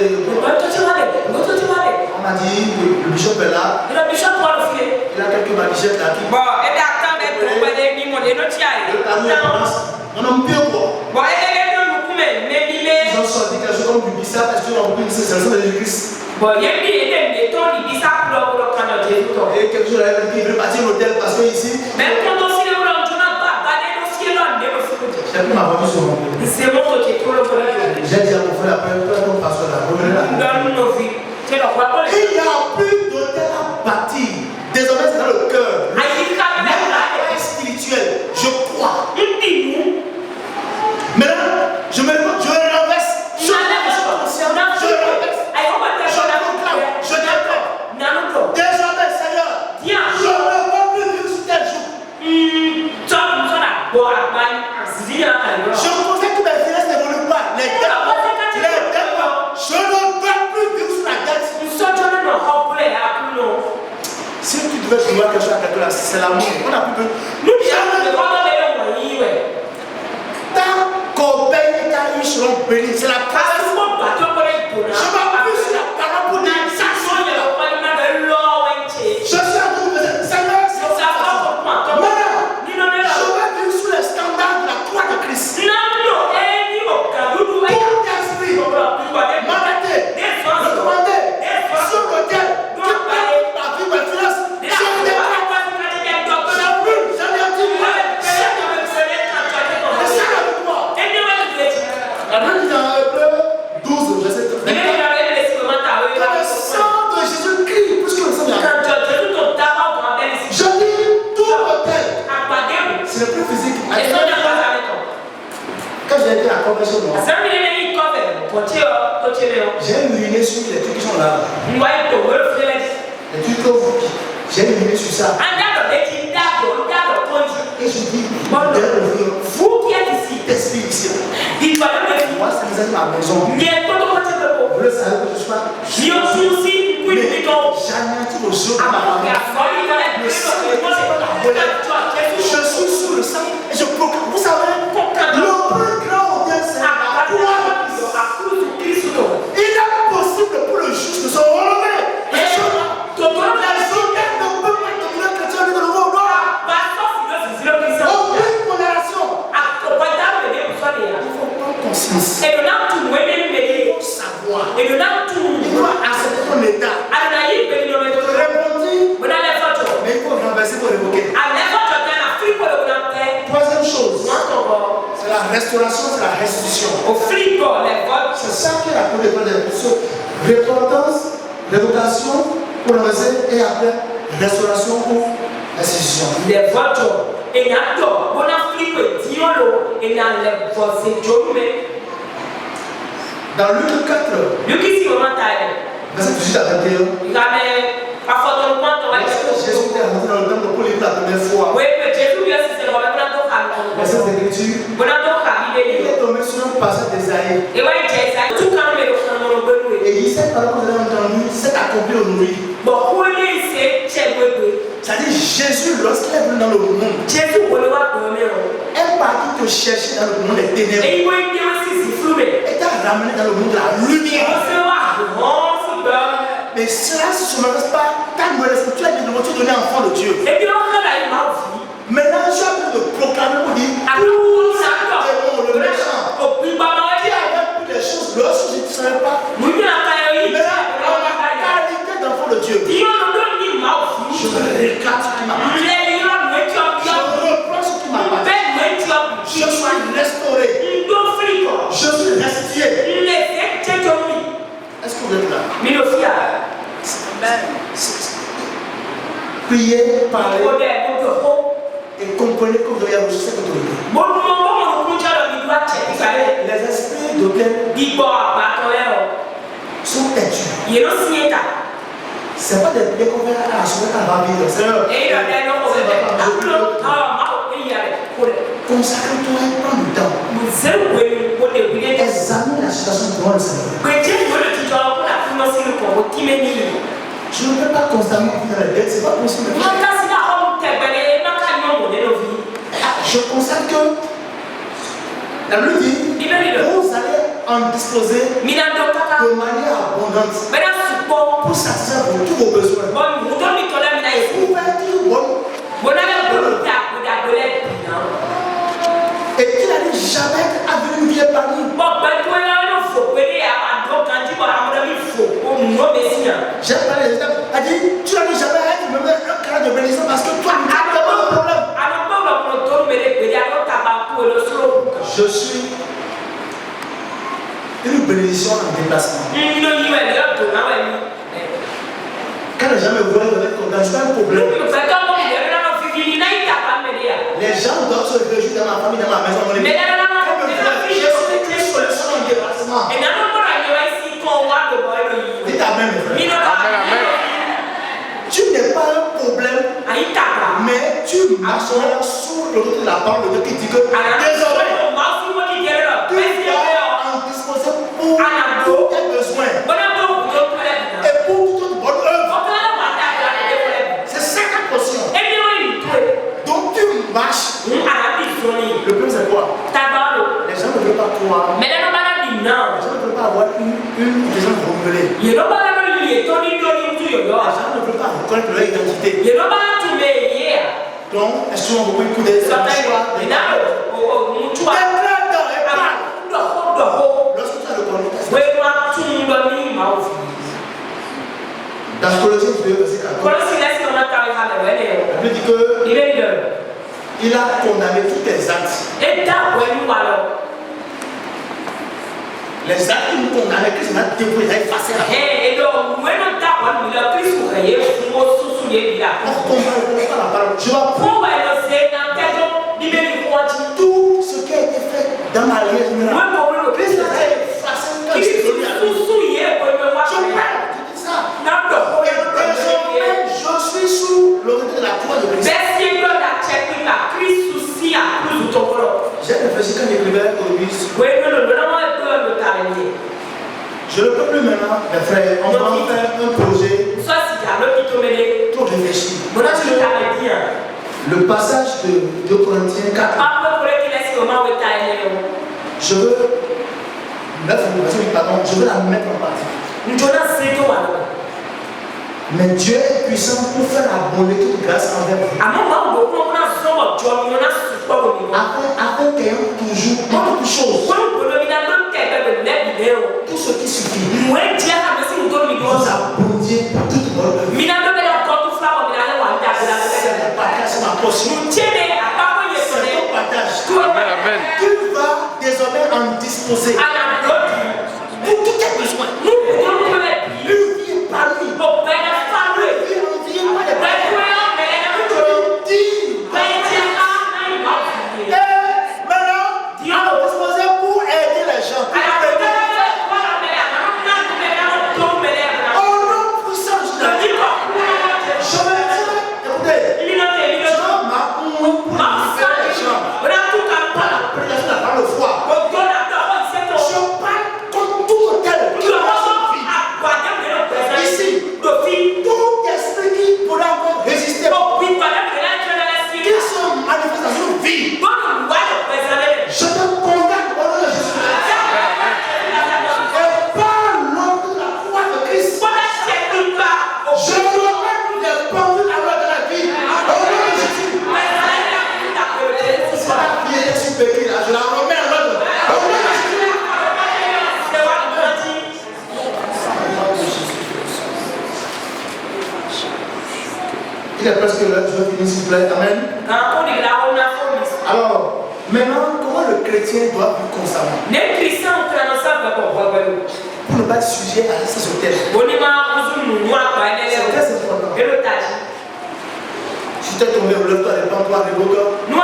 On m'a dit le bishop est là. Il a quelques manichettes là qui. On a mieux quoi. Ils ont sorti quelque chose comme du bissap parce qu'ils ont repris une sensation de Jésus-Christ. Et quelque chose qui veut partir à l'hôtel parce que ici. J'ai pris ma voiture sur mon côté. J'ai dit à mon frère après, toi ton pasteur là, revenez là. Il n'y a plus d'hôtel à bâtir. Désormais c'est dans le cœur. Le spirituel, je crois. Maintenant, je renverse. Je désormais, Seigneur, je ne veux plus vivre sous tel joug. Je constate que mes finances n'évoluent pas. Les dettes, je ne veux plus vivre sous la dette. Si tu devais jouer quelque chose à quelqu'un là, c'est l'amour. On n'a plus besoin. Tant qu'on paye ta riche, seront bénis. C'est la grâce. Je m'appuie sur la parole pour dire ça. Je suis à tout le Seigneur, c'est ça. Maintenant, je vais vivre sous les standards de la croix de Christ. Tout esprit m'arrêter, recommander sur l'autel qui paye la vie, ma finance. Je ne décrète. J'en ai dit, c'est avec moi. La Bible dit dans Hébreux 12, verset 30. Quand le sang de Jésus crie plus que le sang de la je dis tout l'autel. Ce n'est plus physique. Quand j'ai été à la conversion, j'ai uriné sur les trucs qui sont là. Les trucs que j'ai uriné sur ça. Et je dis, vous qui êtes ici, t'esprit ici. Moi, c'est ma maison. Vous le savez que je suis pas. J'anéantis le jour de ma famille. Le sang est pas la je suis sous le sang et je proclame. Vous savez, le plus grand autel, c'est la croix de Christ. Il est possible pour le juste de se relever. Les autels ne peuvent pas devenir chrétiens de nouveau. Aucune condamnation. Il faut prendre conscience. Il faut savoir. Il faut accepter ton état. Répondre, mais il faut renverser pour révoquer. les prendre des répétitions. Repentance, révocation pour l'avancée et après restauration pour l'institution. Les voitures. Et n'a pas, on a flippé, diolo, et n'a les voices, jomé. Dans Luc 4, Luc ici, on a taillé. verset 18 à 21, Il a mis, à force de point, on va dire. Jésus était rentré dans le temple pour l'église la première fois. Oui, mais Jésus, lui aussi, c'est le roi de la Dans cette écriture, il est tombé sur un passage d'Ésaïe. Et ouais, Jésus, tout quand même, il Et il dit, cette parole que vous avez entendue, s'est accomplie aujourd'hui. bon, où est-ce C'est-à-dire Jésus, lorsqu'il est venu dans le monde, Jésus, on le voit comme est parti te chercher dans le monde des ténèbres. et il va dire aussi, c'est floué. Et t'a ramené dans le monde de la lumière. Mais cela ne se manifeste pas ta nouvelle esprit. Tu as dit de tu donné enfant de Dieu. Et puis, on a la image. Maintenant, je suis en train de proclamer pour dire tout ça, démon, le méchant, qui avait plus des choses, lorsque je ne savais pas. Mais on a la qualité d'enfant de Dieu. Je réclame ce qui m'a appartenu. Je reprends ce qui m'a appartenu. Je suis restauré. Je suis restitué. Est-ce que vous êtes là? Priez, parlez et comprenez que vous avez reçu cette autorité. Les esprits d'auquel sont têtus. Ce n'est pas des prières qu'on fait à la soirée à la vie. Seigneur, consacre-toi et prends du temps. Examine la situation devant le Seigneur. Je ne peux pas constamment vivre dans la dette, c'est pas possible. Je constate que la Bible dit vous allez en disposer de manière abondante pour satisfaire tous vos besoins. Vous faites tout bon. Et il a dit jamais à venir nous vivre par nous. J'ai parlé des étapes. Elle dit tu n'as dit jamais à être même un cas de bénédiction parce que toi tu n'as pas de problème. Je suis une bénédiction en déplacement. Quand les gens me voient, ils vont être contents. Je suis un problème. Les gens doivent se réjouir dans ma famille, dans ma maison. Quand ils me voient, je suis une solution en déplacement. Dites amen, mes frères. Tu n'es pas un problème, mais tu marcheras sous l'autorité de la parole de Dieu qui dit que désormais, tu vas en disposer pour tous tes besoins et pour toute bonne œuvre. C'est ça ta portion. Donc tu marches. Le problème c'est quoi? Les gens ne veulent pas croire. Les gens ne veulent pas avoir des gens renouvelés. Les gens ne veulent pas reconnaître leur identité. Donc, est-ce qu'on va beaucoup de choix? Lorsque tu as le connu, dans Colossiens 2, verset 14, la Bible dit que il a condamné tous tes actes. Les actes qui nous condamnaient, Christ m'a dépouillé, il a effacé la parole. Je vais tout ce qui a été fait dans ma vie générale. Christ a effacé quand il s'est donné à nous. Je parle, tu dis ça. Désormais, je suis sous l'autorité de la croix de Christ. J'ai réfléchi quand j'écrivais Colosse. Je ne peux plus maintenant, mes frères, on va faire un projet pour réfléchir. Parce que le passage de 2 Corinthiens 4, je veux la mettre en pratique. Mais Dieu est puissant pour faire abonder toute grâce envers vous. Afin qu'ayant toujours beaucoup de choses, tout ce qui suffit, vous abondiez pour toute bonne œuvre. C'est mon partage, c'est ma portion. C'est ton partage. Tu vas désormais en disposer pour tous tes besoins. Il est presque l'heure, je vais finir s'il vous plaît. Amen. Alors, maintenant, comment le chrétien doit vivre constamment? Pour ne pas être sujet à ça sur terre. C'est très important. Si tu es tombé, lève-toi, répands-toi, répands-toi. La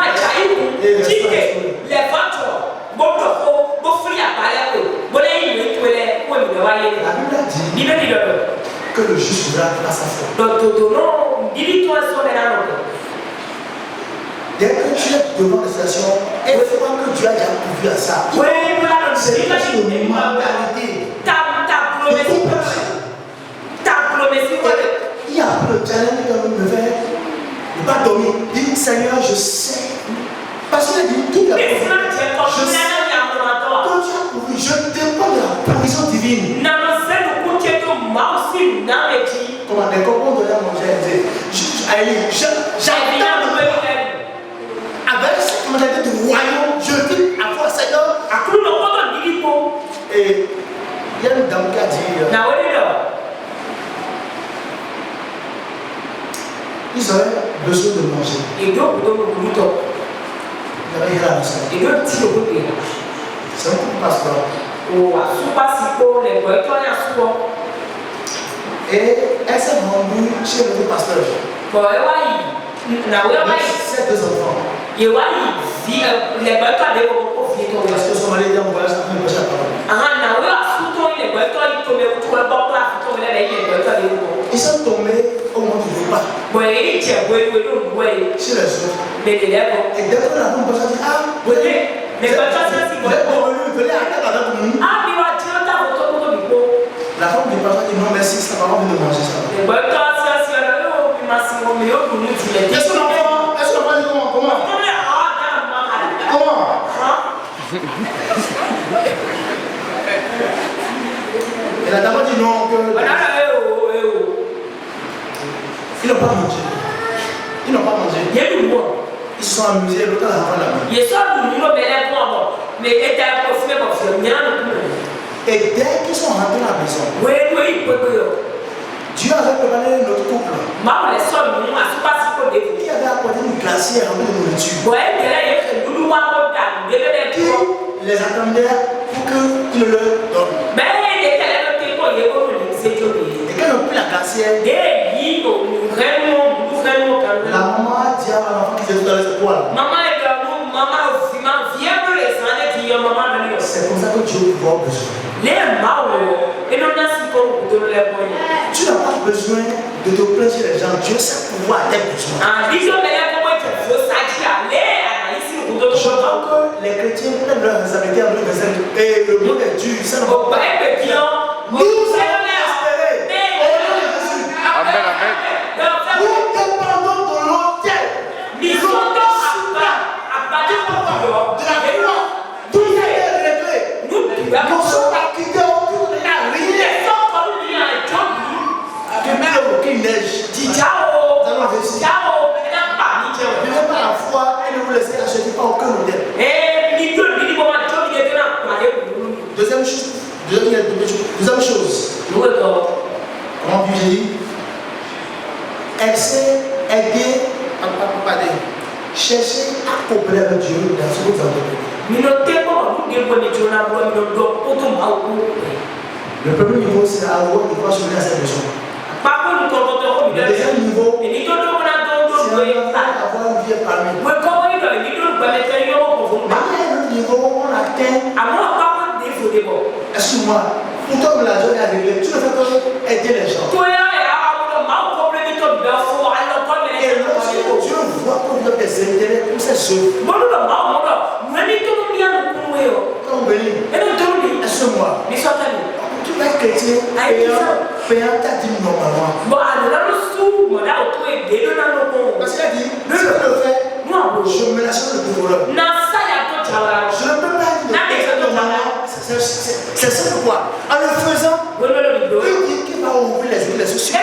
Bible a dit que le juste vivra par sa foi. Dès que tu es devant la situation, il faut que Dieu a déjà pourvu à ça. C'est une mentalité. Il y a le challenge que nous devons faire. Ne pas dormir. Dis Seigneur, je sais. Parce qu'il a dit tout la je sais. Quand tu as pourvu, je dépends de la provision divine. Comment des copains on donne à manger, j'attends avec cette mentalité du royaume, je vis à toi Seigneur. Et il y a une dame qui a dit ils auraient besoin de manger. Il y avait rien à la maison. C'est un coup de passeport. Et elle s'est rendue chez le pasteur. Ses deux enfants. Parce que son mari dit en voyage, ça fait une prochaine parole. Ils sont tombés au moment du repas. Chez les autres. Et dès que la femme dit, ah, vous êtes revenu, venez à table avec nous. La femme du pasteur dit, non merci, ça va envie de manger ça. Est-ce que l'enfant dit comment? Comment? Et la dame dit non, que ils n'ont pas mangé. Ils n'ont pas mangé. Ils se sont amusés, l'autre a la main. Et dès qu'ils sont rentrés à la maison, Dieu avait préparé notre couple. Qui avait apporté une glacière remplie de nourriture. Qui les attendait pour qu'ils leur donnent. Et quand ils ont pris la glacière, la maman a dit à l'enfant qui était dans les épaules. C'est comme ça que Dieu va besoin. Tu n'as pas besoin de te plaindre chez les gens. Dieu sait pouvoir tes besoins. Je crois que les chrétiens prennent leur responsabilité en nous et le monde est dur. Ça ne va pas. Nous allons espérer. Amen, amen. Nous dépendons de l'autel. De la foi. Tout est réglé. Nous sommes acquittés autour de la rien. Même aucune neige. Nous allons réussir. Vivez par la foi et ne vous laissez acheter par aucun modèle. Deuxième chose. Comment puis-je dire? Elle s'est aidée à chercher à coopérer avec Dieu dans ce que vous entreprenez. Le premier niveau, c'est avoir de quoi soutenir à ses besoins. Le deuxième niveau, c'est avoir une vie épanouie. Mais il y a un autre niveau, on atteint. Excuse-moi, pour toi, la journée est réglée. Tu ne fais que aider les gens. Et lorsque Dieu voit qu'on a des intérêts pour ces œuvres, quand on bénit, excuse-moi, tu vas être chrétien payant ta dîme normalement. Parce qu'il a dit, je le fais, je me lâche le dévoreur. Je ne peux pas dire normalement. C'est ça quoi. En le faisant, il dit qu'il va ouvrir les yeux sur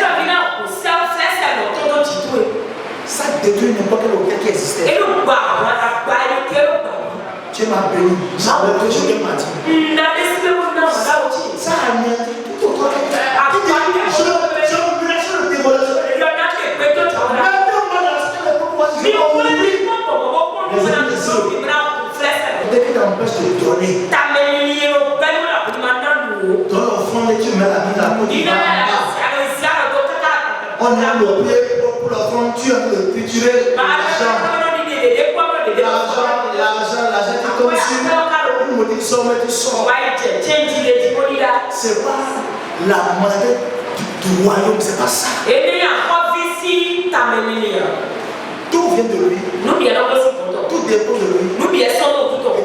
ça détruit n'importe quel hôtel qui existait. Tu m'as béni. Ça me fait je t'ai menti. Ça a anéanti tout autre que je me lâche le dévoreur. tu as de triturer l'argent qui tombe sur une maudite somme et tu sors. C'est pas la monnaie du royaume, c'est pas ça. Tout vient de lui. Tout dépend de lui. Et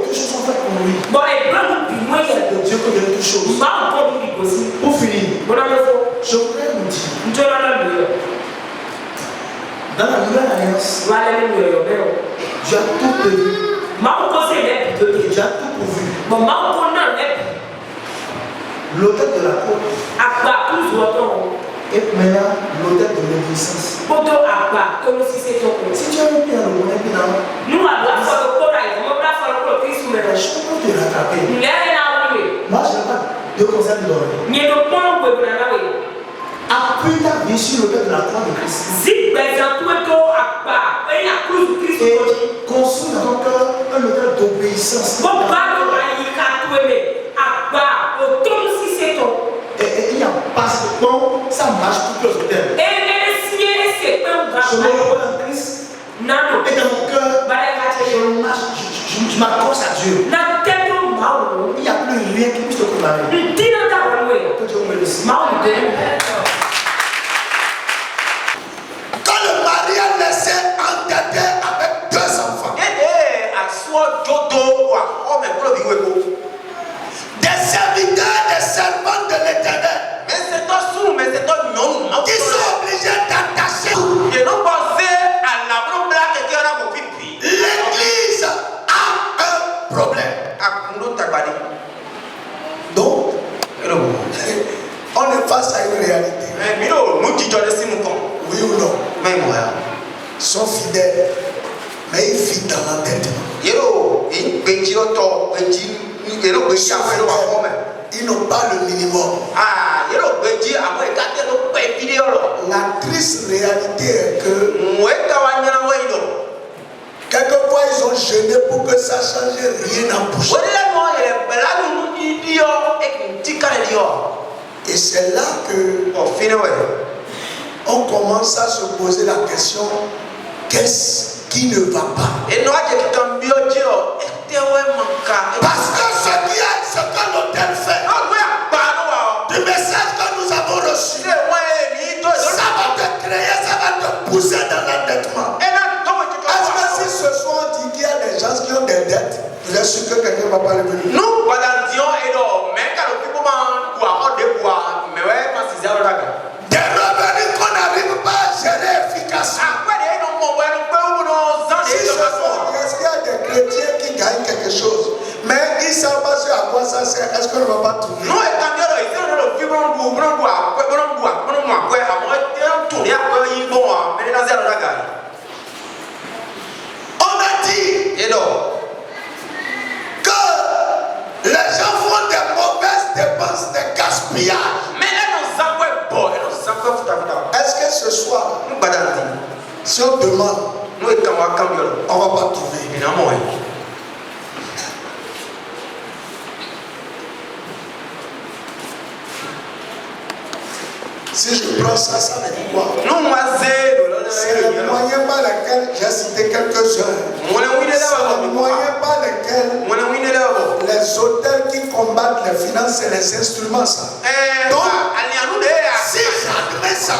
toutes choses sont faites pour lui. C'est de Dieu que vient toutes choses. Pour finir, je voudrais nous dire, dans la nouvelle alliance, Dieu a tout prévu. Dieu a tout pourvu. L'autel de la côte est maintenant l'autel de l'obéissance. Si tu as un pied dans le monde, je peux te rattraper. Moi, je n'ai pas de conseils de donner. Appuie ta vie sur l'autel de la croix de Christ. Et construis dans ton cœur un autel d'obéissance. Et il y a pas de temps, ça marche pour les hôtels. Je me repose en Christ. Et dans mon cœur, je m'accroche à Dieu. Il n'y a plus rien qui puisse te condamner. Que Dieu vous bénisse. Quand le mari a laissé entêter avec 2 enfants, des serviteurs, des servants de l'Éternel, qui sont obligés d'attacher. L'église a un problème. Donc, on est face à une réalité. Oui ou non? Ils sont fidèles, mais ils vivent dans l'entêtement. Ils n'ont pas le minimum. La triste réalité est que quelquefois ils ont gêné pour que ça change, rien n'a bougé. Et c'est là que on commence à se poser la question, qu'est-ce qui ne va pas? Parce que ce que l'autel fait, le message que nous avons reçu, ça va te créer, ça va te pousser dans l'endettement. Est-ce que si ce soir on dit qu'il y a des gens qui ont des dettes, vous êtes sûr que quelqu'un ne va pas le venir? Des revenus qu'on n'arrive pas à gérer efficacement. Si ce soir, est-ce qu'il y a des chrétiens qui gagnent quelque chose, mais ils ne savent pas à quoi ça sert? Est-ce qu'on ne va pas trouver? On a dit que les gens font des mauvaises dépenses, des gaspillages. Est-ce que ce soir, si on demande, on ne va pas trouver? Si je prends ça, ça veut dire quoi? C'est le moyen par lequel j'ai cité quelques-uns. C'est le moyen par lequel les autels qui combattent les finances, c'est les instruments, ça. Donc, si j'admets ça,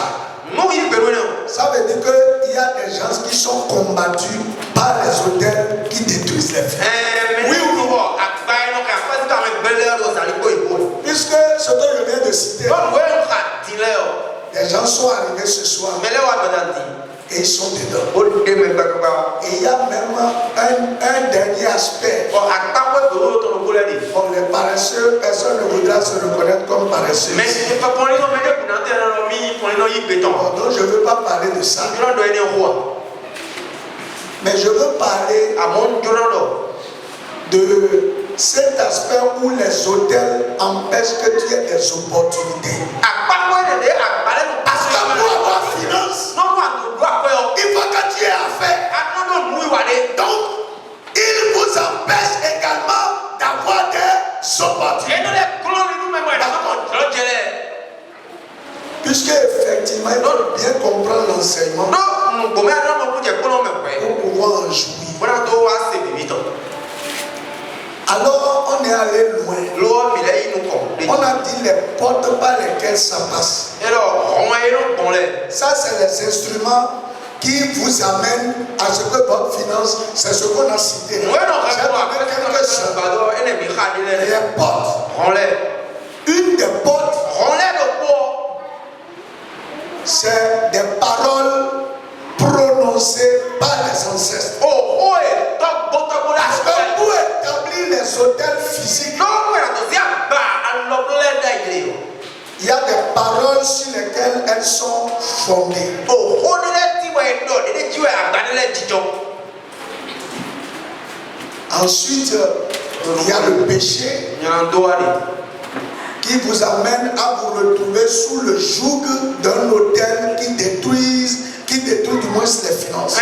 ça veut dire qu'il y a des gens qui sont combattus par les autels qui détruisent les finances. Oui ou non? Puisque ce que je viens de citer, les gens sont arrivés ce soir et ils sont dedans. Et il y a même un dernier aspect. Les paresseux, personne ne voudra se reconnaître comme paresseux. Donc je ne veux pas parler de ça. Mais je veux parler de cet aspect où les hôtels empêchent que tu aies des opportunités. Parce que pour avoir finance, il faut que tu aies affaire. Donc, il vous empêche également d'avoir des opportunités. Puisque effectivement, il faut bien comprendre l'enseignement. pour pouvoir en jouir. Alors on est allé loin. On a dit les portes par lesquelles ça passe. Ça c'est les instruments qui vous amènent à ce que votre finance, c'est ce qu'on a cité. Les portes. Une des portes, c'est des paroles prononcées par les ancêtres. Parce que pour établir les hôtels physiques, il y a des paroles sur lesquelles elles sont fondées. Ensuite, il y a le péché qui vous amène à vous retrouver sous le joug d'un hôtel qui détruit du moins les finances.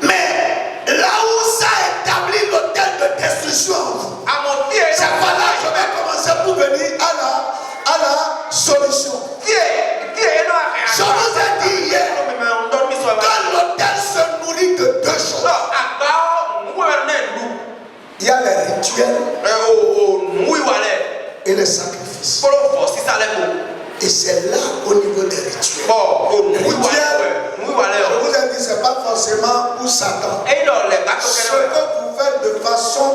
Mais là où ça établit l'hôtel de destruction, c'est pas là que je vais commencer pour venir à la solution. Je vous ai dit hier que l'hôtel se nourrit de deux choses. Il y a les rituels et les sacrifices. Et c'est là au niveau des rituels. Je vous ai dit, ce n'est pas forcément pour Satan. Ce que vous faites de façon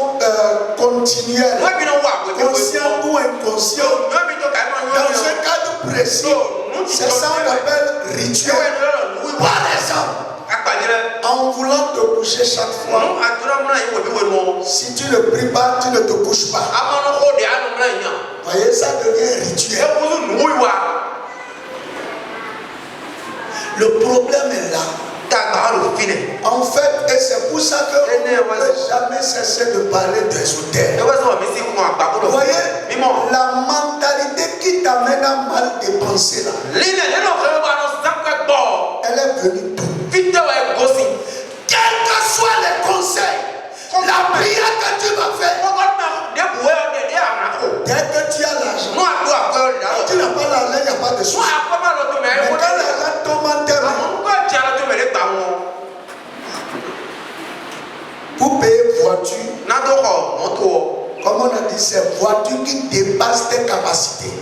continuelle, consciente ou inconsciente, dans un cadre précis, c'est ça qu'on appelle rituel. Par exemple, en voulant te coucher chaque fois, si tu ne pries pas, tu ne te couches pas. Voyez, ça devient rituel. Le problème est là. En fait, et c'est pour ça qu'on ne peut jamais cesser de parler des hôtels. Vous voyez, la mentalité qui t'amène à mal dépenser là, elle est venue d'où? Quels que soient les conseils, la prière que tu vas faire, dès que tu as l'argent, quand tu n'as pas l'argent, il n'y a pas de souci. Mais quand l'argent tombe en terre, pour payer voiture, comme on a dit, c'est voiture qui dépasse tes capacités.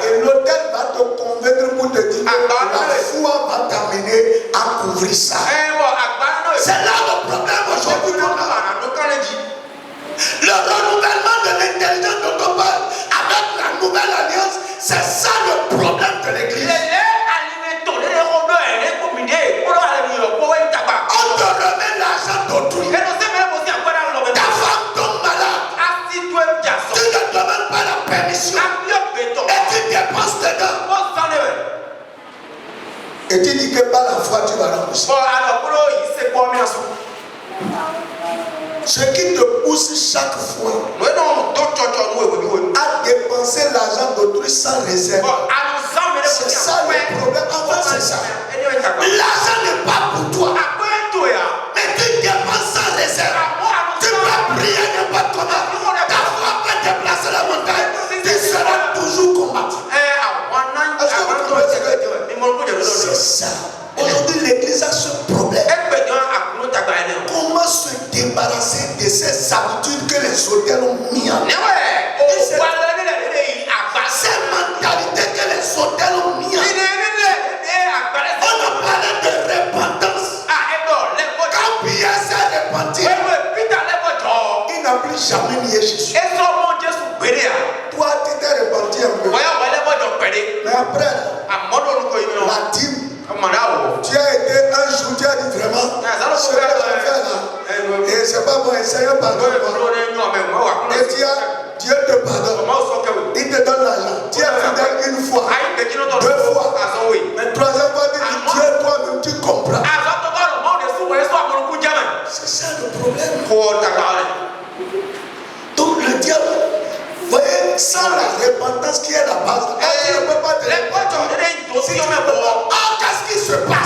Et l'hôtel va te convaincre pour te dire que la foi va t'amener à couvrir ça. C'est là le problème aujourd'hui. Le renouvellement de l'intelligence dont on parle avec la nouvelle alliance, c'est ça le problème de l'église. On te remet l'argent d'autrui. Ta femme tombe malade. Tu ne demandes pas la permission. Et tu dépenses dedans. Et tu dis que par la foi tu vas rembourser. Ce qui te pousse chaque fois à dépenser l'argent d'autrui sans réserve. C'est ça le problème. En fait, c'est ça. L'argent n'est pas pour toi. Mais tu dépenses sans réserve. Tu peux prier n'importe comment. Ta foi peut déplacer la montagne. Tu seras toujours combattu. Est-ce que vous comprenez ce que je veux dire? C'est ça. Aujourd'hui, l'église a ce problème. Comment se débarrasser de ces habitudes que les hôtels ont mis en œuvre? Ces mentalités que les hôtels ont mis en œuvre. On a parlé de repentance. Quand Pierre s'est repenti, il n'a plus jamais nié Jésus. Toi, tu t'es repenti un peu. Mais après, la dîme, tu as été un jour, tu as dit vraiment, ce que j'ai fait là, et c'est pas bon, Seigneur pardonne-moi. Et Dieu te pardonne. Il te donne l'argent. Tu es fidèle une fois, deux fois, mais troisième fois, tu dis Dieu, toi-même, tu comprends. C'est ça le problème. Donc le diable, vous voyez, sans la repentance qui est la base, tu ne peux pas te qu'est-ce qui se passe?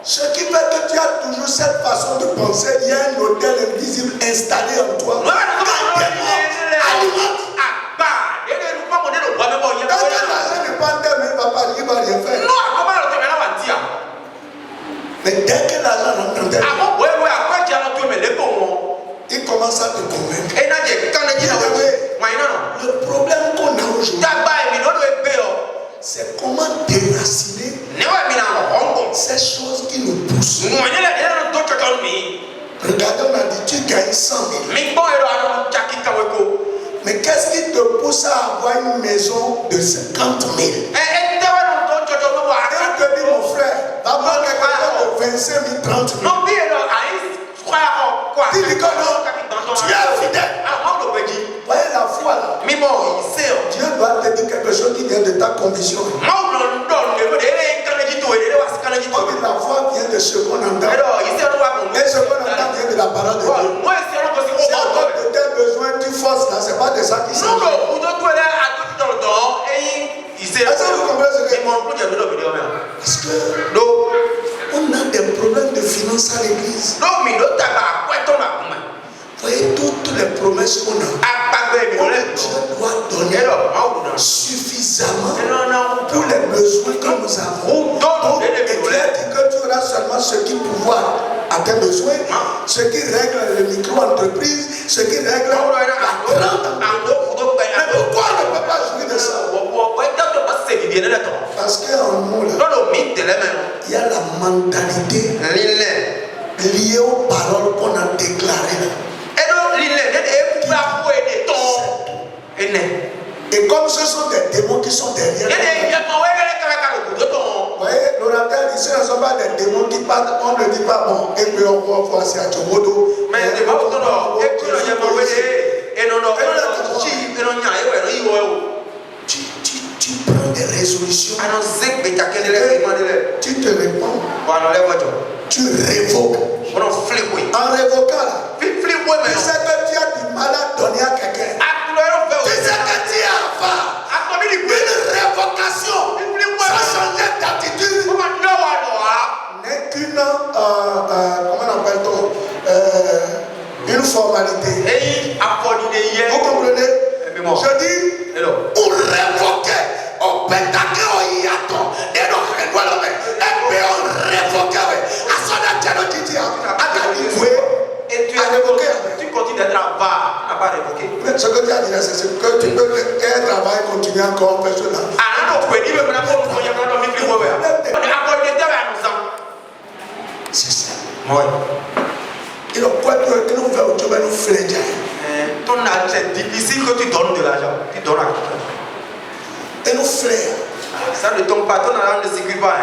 Ce qui fait que tu as toujours cette façon de penser, il y a un hôtel invisible installé en toi. le problème qu'on a aujourd'hui, c'est comment déraciner ces choses qui nous poussent. Regardez, on a dit tu gagnes 100 000. Mais qu'est-ce qui te pousse à avoir une maison de 50 000? Et on te dit, mon frère, va avoir quelque chose de 25 000, 30 000. Tu dis que non, tu es fidèle. Voyez la foi là. Dieu doit te dire quelque chose qui vient de ta conviction. La foi vient de ce qu'on entend. Et ce qu'on entend vient de la parole de Dieu. Si à toi de tes besoins, tu forces là, c'est pas de ça qui s'agit. Est-ce que vous comprenez ce que je dis? Parce que on a des problèmes de finances à l'église. Voyez toutes les promesses qu'on a. Dieu doit donner suffisamment pour les besoins que nous avons. Donc, et Dieu dit que tu auras seulement ce qui pouvoir à tes besoins, ce qui règle le micro-entreprise, ce qui règle la grande. Mais pourquoi on ne peut pas jouir de ça? Parce qu'en nous, là, il y a la mentalité liée aux paroles qu'on a déclarées. Et comme ce sont des démons qui sont derrière, vous voyez, l'orateur dit, ce ne sont pas des démons qui partent, on ne dit pas, bon, et puis on va voir si à Tchomodo. Mais tu prends des résolutions. Tu te réponds. Tu révoques. En révoquant là, tu sais que tu as du mal à donner à quelqu'un. Tu sais que tu as une révocation. Ça change d'attitude. N'est qu'une, comment appelle-t-on, une formalité. Vous comprenez? Je dis, pour révoquer, on peut taquer au hiaton. Et donc, on révoquer. À son attention, tu dis, et tu as révoqué. Tu continues d'être à pas révoquer. Mais ce que tu as dit là, c'est que tu peux être travail continuer encore faire cela. C'est ça. Oui. Et donc, quoi que nous faisons, tu vas nous fléger. C'est difficile que tu donnes de l'argent. Tu donnes à quelqu'un. Et nous frères. Ça ne tombe pas, ton argent ne circule pas.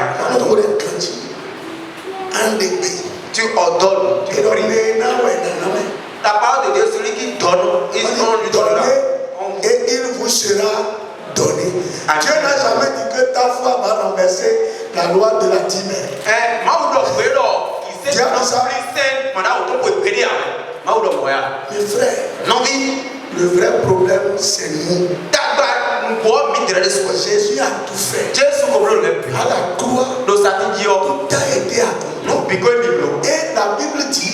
Tu ordonnes, tu pries. La parole de Dieu, celui qui donne, il lui donnera. Et il vous sera donné. Dieu n'a jamais dit que ta foi va renverser la loi de la dîme. Dieu a dit ça. Mes frères, le vrai problème, c'est nous. Jésus a tout fait. À la croix, tout a été accompli. Et la Bible dit,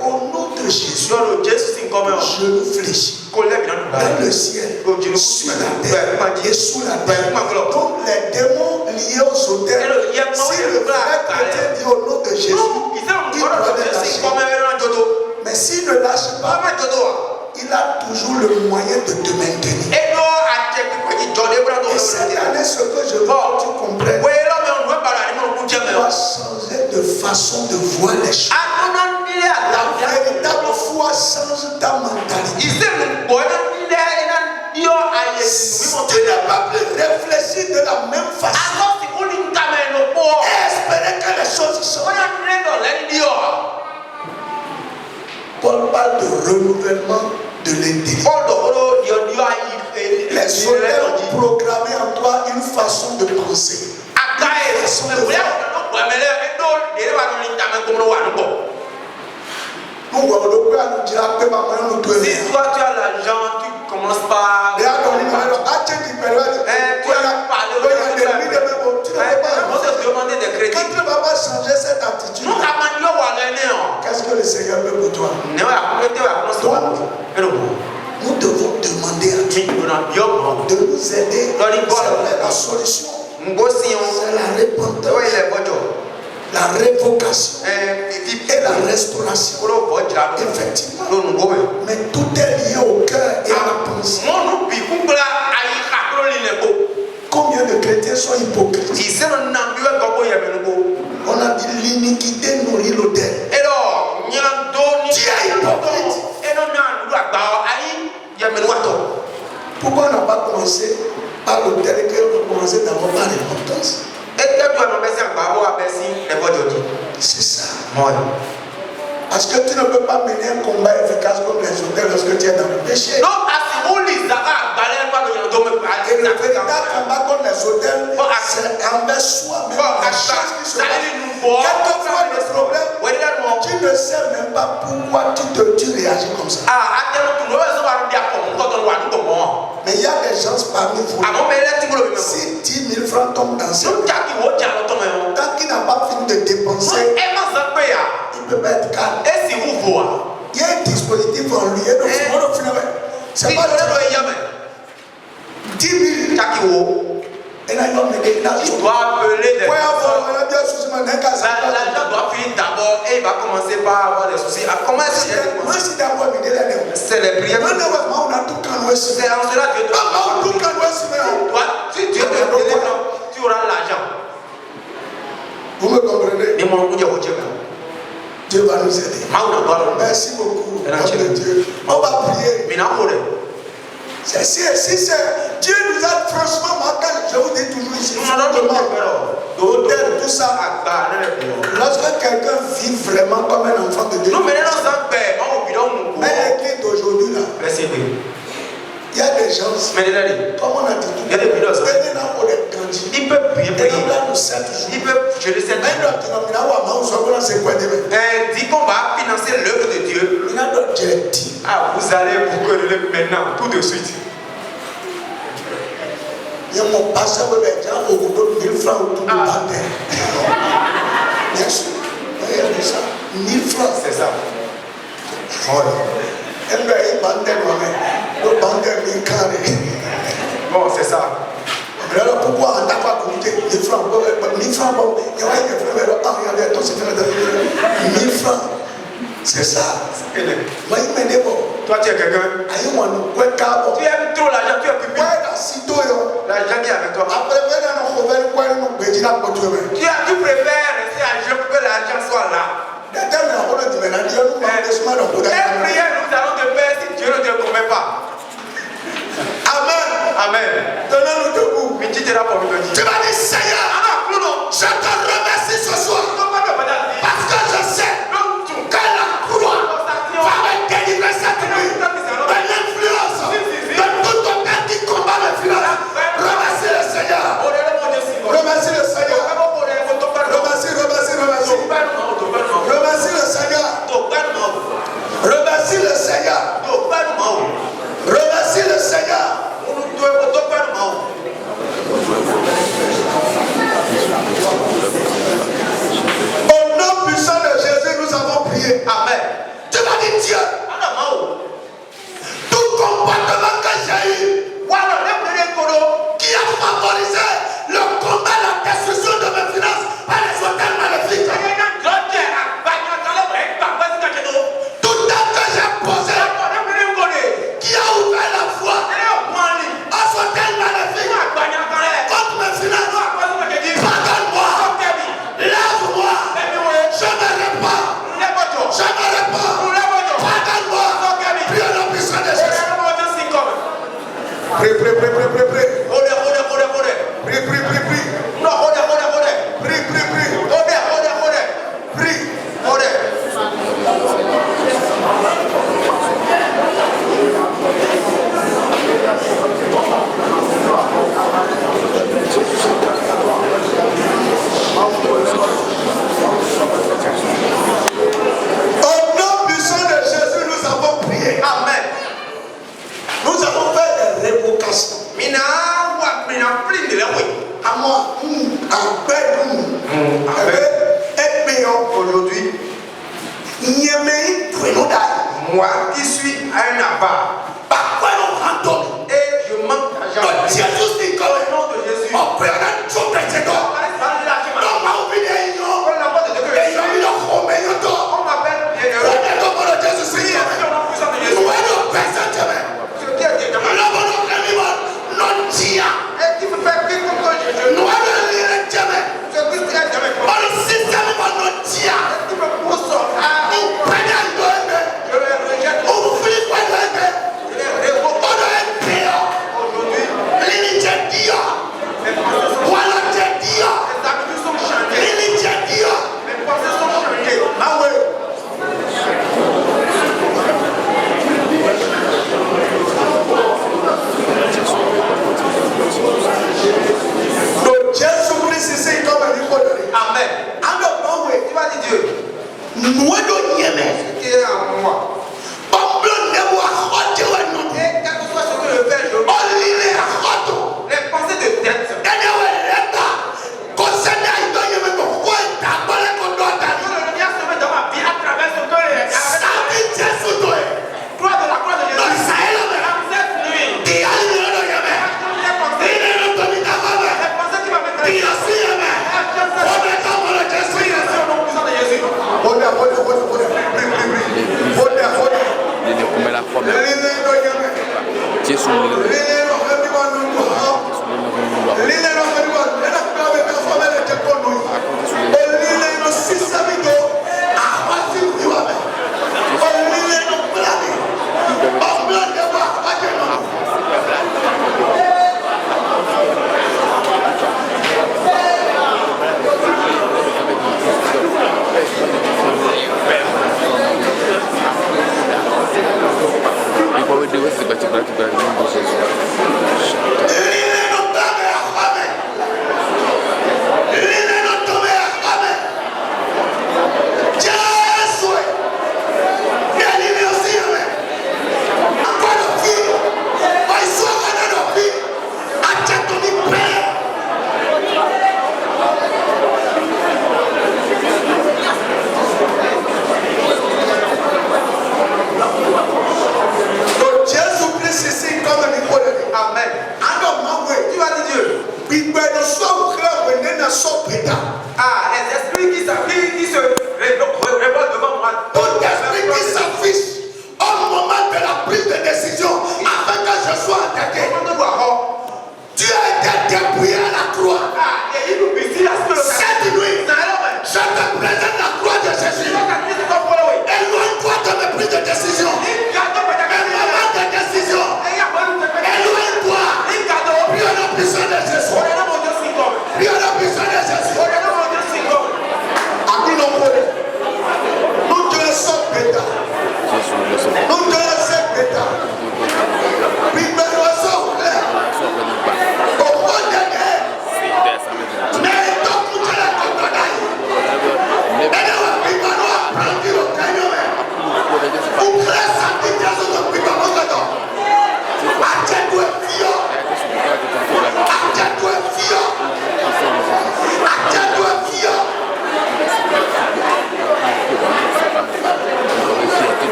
au nom de Jésus, je nous fléchis dans le ciel, sur la terre et sous la terre. Donc les démons liés aux autels, si le vrai chrétien dit au nom de Jésus, il doit les lâcher. Mais s'il ne lâche pas, il a toujours le moyen de te maintenir. Et cette année, ce que je veux que tu comprennes, tu dois changer de façon de voir les choses. La véritable foi change ta mentalité. Tu n'as pas plus réfléchir de la même façon. Et espérer que les choses changent. Paul parle de renouvellement de l'intelligence. Les soldats ont programmé en toi une façon de penser. Si toi tu as l'argent, tu commences par. Tu as demander des crédits. Quand tu ne vas pas changer cette attitude, qu'est-ce que le Seigneur veut pour toi? Nous devons demander à Dieu de nous aider. C'est la solution. C'est la repentance, la révocation et la restauration. Effectivement. Mais tout est lié au cœur et à la pensée. Pourquoi on n'a pas commencé par l'hôtel et qu'on a commencé d'abord par l'importance? C'est ça. Parce que tu ne peux pas mener un combat efficace contre les hôtels lorsque tu es dans le péché. Et le véritable combat contre les hôtels, c'est envers soi-même. Quelquefois, le problème, tu ne sais même pas pourquoi tu réagis comme ça. Mais il y a des gens parmi vous. Si 10 000 francs tombent dans ce temps, tant qu'il n'a pas fini de dépenser, il ne peut pas être calme. Il y a un dispositif en lui. C'est pas le 10 000. Et là, il doit appeler des l'agent doit finir d'abord et il va commencer par avoir des soucis. C'est les prières. C'est en cela que tu auras l'argent. Vous me comprenez? Dieu va nous aider. Merci beaucoup. Dieu. On va prier. Si Dieu nous a franchement marqué, je vous dis toujours ici, l'hôtel, tout ça. Lorsque quelqu'un vit vraiment comme un enfant de Dieu, mais l'église d'aujourd'hui là, il y a des gens, comme on a dit, il peut prier, il peut jeter cette dit qu'on va financer l'œuvre de Dieu. Vous allez vous connaître maintenant, tout de suite. Il y a mon pasteur qui est au bout de 1000 francs autour du bandeau. Bien sûr. Il y a ça. 1000 francs. C'est ça. Bon, c'est ça. Alors pourquoi on n'a pas compté 1000 francs? 1000 francs, bon, il y a 1000 francs. C'est ça. Toi, tu es quelqu'un. Tu aimes trop l'argent, tu es public. L'argent qui est avec toi. Tu préfères rester à Dieu pour que l'argent soit là. Les prières, nous allons te faire si Dieu ne te promet pas. Amen. Amen. Donnons-nous debout. Tu vas dire, Seigneur, je te remercie ce soir. Parce que je sais que la croix va me délivrer cette nuit de l'influence de tout ton père qui combat le finance. Remercie le Seigneur. Remercie le Seigneur. Remercie le Seigneur. Remercie le Seigneur. Remercie le Seigneur. Au nom puissant de Jésus, nous avons prié. Amen. Tu m'as dit Dieu. Tout comportement que j'ai eu, qui a favorisé le combat, la destruction de mes finances par les hôtels maléfiques. Tout acte que j'ai posé, qui a ouvert la voie à ce hôtel maléfique contre mes finances. Pardonne-moi, lave-moi, je me répands, pardonne-moi, prie au nom puissant de Jésus. Prie. Prie. Au nom puissant de Jésus, nous avons prié. Amen. Nous avons fait des révocations. Aujourd'hui, moi qui suis un abat, et je manque d'argent. Au nom de Jésus, on m'appelle bienheureux.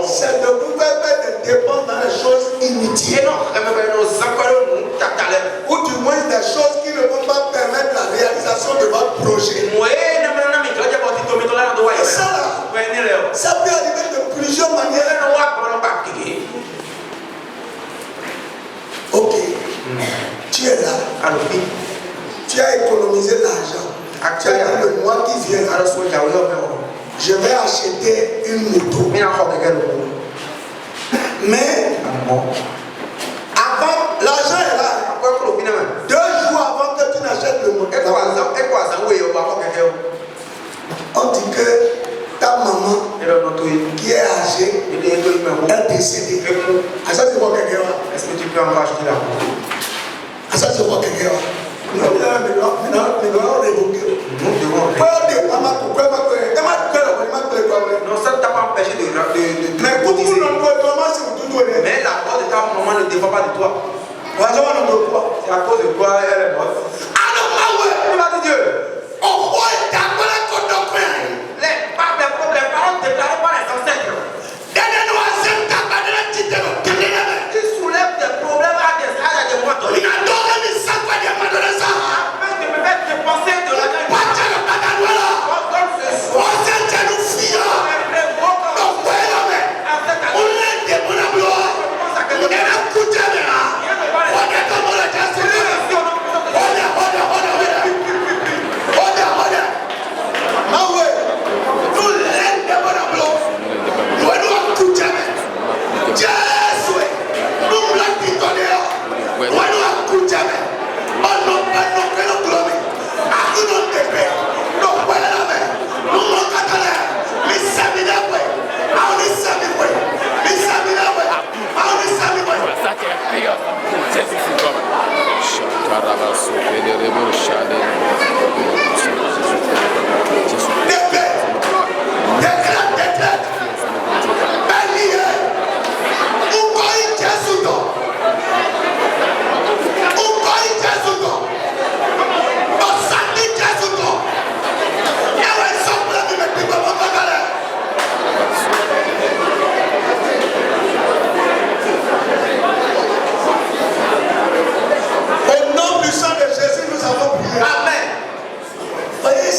C'est de vous faire des dépenses dans les choses inutiles. Ou du moins des choses qui ne vont pas permettre la réalisation de votre projet. Et ça là, ça peut arriver de plusieurs manières. Ok, tu es là. Tu as économisé l'argent. Tu as dit le mois qui vient, je vais acheter une moto. Mais avant, l'argent est là. 2 jours avant que tu n'achètes le moto, on dit que ta maman qui est âgée est décédée. À ça, c'est quoi quelqu'un? Est-ce que tu peux encore acheter la moto? À ça, c'est quoi quelqu'un? Nous devons révoquer. Non, ça ne t'a pas empêché de mais pour vous, mais la mort de ta maman ne dépend pas de toi. C'est à cause de toi, elle est morte. Tu vas dire Dieu. Les paroles déclarées par les ancêtres qui soulèvent des problèmes à des mois. Afin de me mettre de penser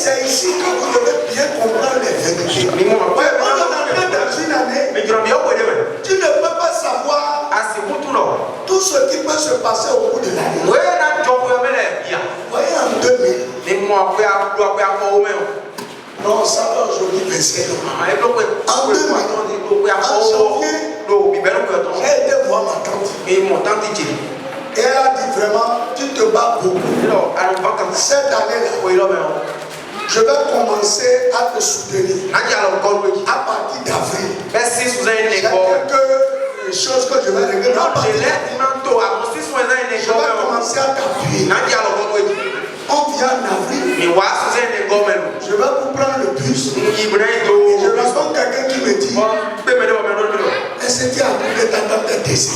c'est ici que vous devez bien comprendre les vérités. On est dans une année, tu ne peux pas savoir tout ce qui peut se passer au bout de l'année. Voyez en 2000. Non, ça va aujourd'hui baisser. En 2000, en janvier, j'ai été voir ma tante. Et elle a dit vraiment, tu te bats beaucoup. Cette année-là, je vais commencer à te soutenir. À partir d'avril. Il y a quelques choses que je vais régler. Je vais commencer à t'appuyer. On vient en avril. Je vais vous prendre le bus. Et je rencontre quelqu'un qui me dit, est-ce que tu as appris ta tante décès?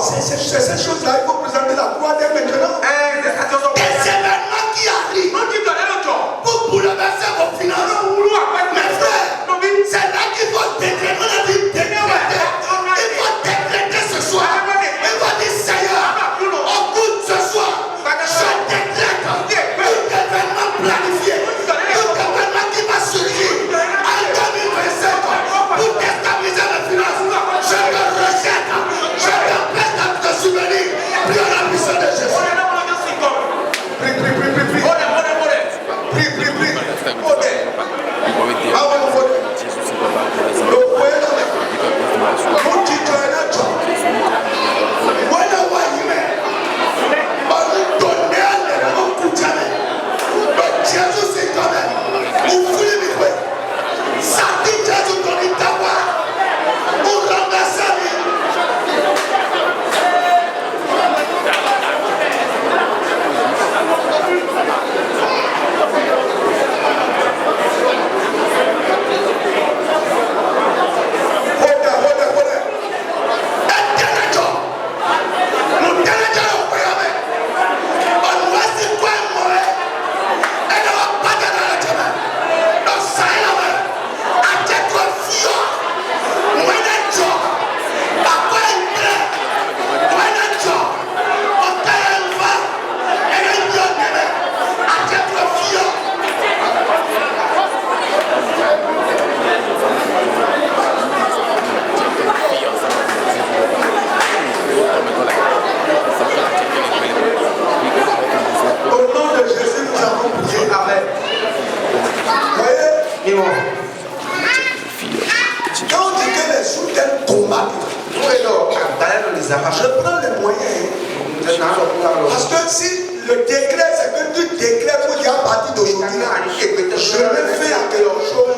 C'est ces choses-là, il faut présenter la croix dès maintenant. Des événements qui arrivent pour bouleverser vos finances. Mes frères, c'est là qu'il faut décréter. On a dit décréter. Il faut décréter ce soir. Il faut dire Seigneur, au bout de ce soir, je décrète tout événement planifié, tout événement qui va surgir en 2025 pour déstabiliser mes finances. Je te rejette, je t'empêche de te souvenir. Prie à la puissance de Jésus. Prie. Je prends les moyens. Parce que si le décret, c'est que tu décrètes pour dire à partir d'aujourd'hui, je vais faire quelque chose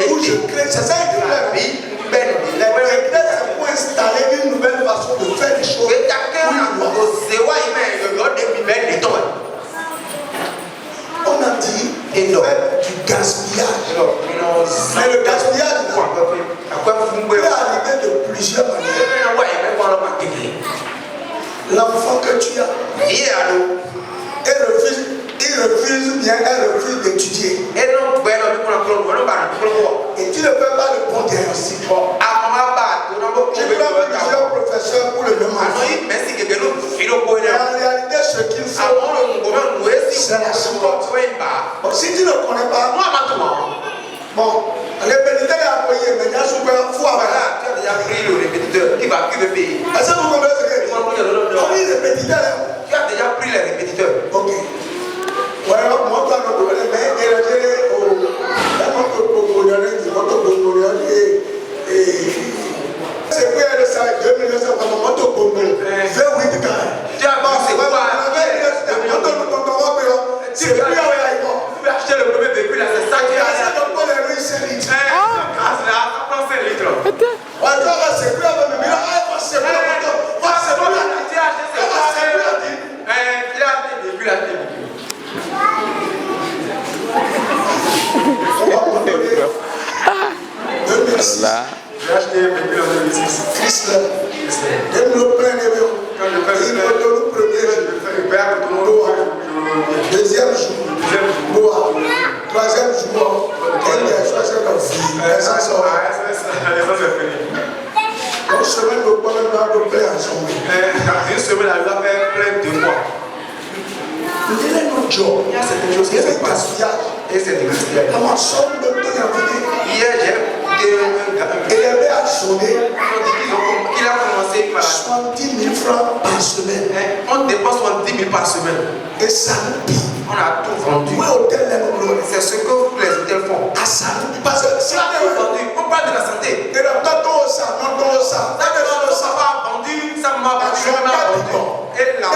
où je crée. C'est ça le décret. Le décret, c'est pour installer une nouvelle façon de faire les choses. On a dit du gaspillage. Mais le gaspillage peut arriver de plusieurs manières. L'enfant que tu as, elle refuse d'étudier. Et tu ne peux pas le bon diagnostic. Tu prends plusieurs professeurs pour le demander. Mais en réalité, ce qu'il faut, c'est la support. Bon, si tu ne connais pas, bon, le répétiteur est appuyé, mais il y a souvent foi. Tu as déjà pris le répétiteur, il va qui veut payer. Est-ce que vous comprenez ce que je dis? On dit répétiteur. Tu as déjà pris les répétiteurs. Ok. Voilà, moi, quand on peut les mettre, c'est quoi le salaire 2 millions de moto Congo? 28 ans. Tu as pensé quoi? C'est plus à tu peux acheter le premier véhicule à 700 litres. C'est plus j'ai acheté un véhicule en 2006. Chrysler. Dès le premier jour. Quand le premier jour. Deuxième jour. Troisième jour. Une semaine, le problème va le faire ensemble. Une semaine, elle va faire plein de mois. Il y a notre job. Il y a cette chose qui se passe. Et c'est difficile. Comment son de tout Hier, j'ai écouté un gars. il avait assuré Il a commencé par 70 000 francs par semaine. On dépense 70 000 par semaine. Et ça nous pique. On a tout vendu. Oui, hôtel, C'est ce que les hôtels font. à ça nous pique. Parce que si On a tout vendu. On parle de la santé. et là, non, ça. Ça m'a vendu, ça m'a vendu, ça m'a vendu. Et là,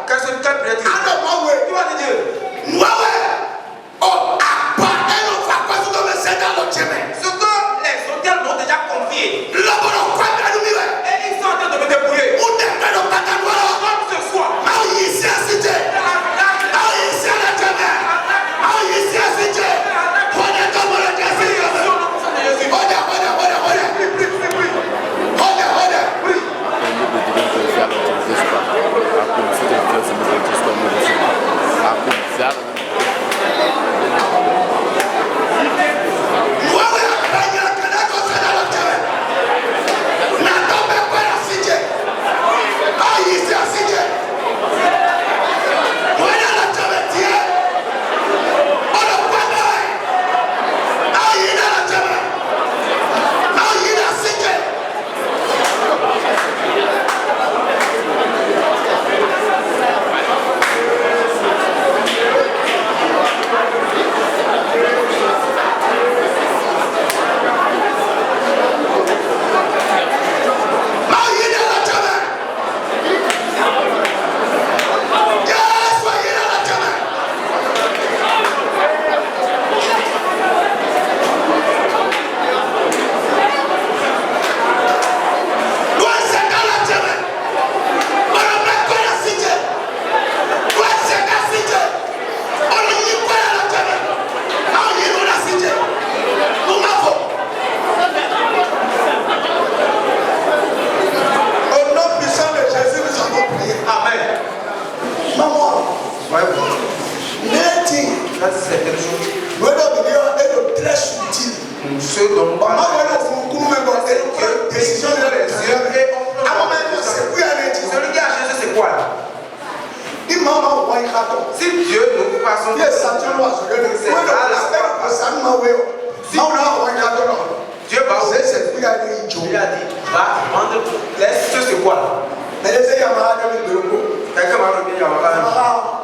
qu'est-ce que tu peux dire? Tu vas te dire. Ce que les hôtels m'ont déjà confié. Et ils sont en train de me débrouiller. Comme ce soir. Si Dieu nous fasse Dieu va ouvrir cette il a dit, va vendre, laisse ce c'est quoi là. Quelqu'un m'a remis Yamaha.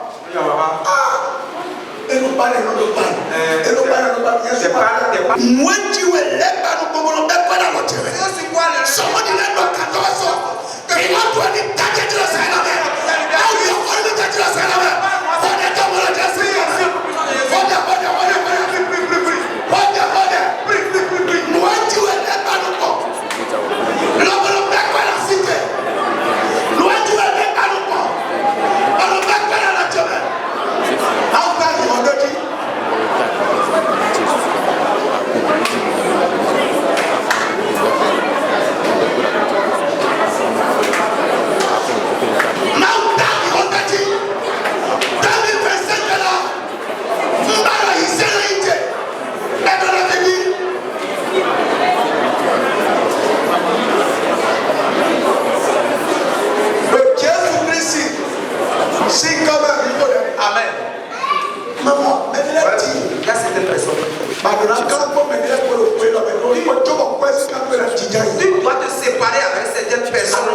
Tu dois te séparer avec certaines personnes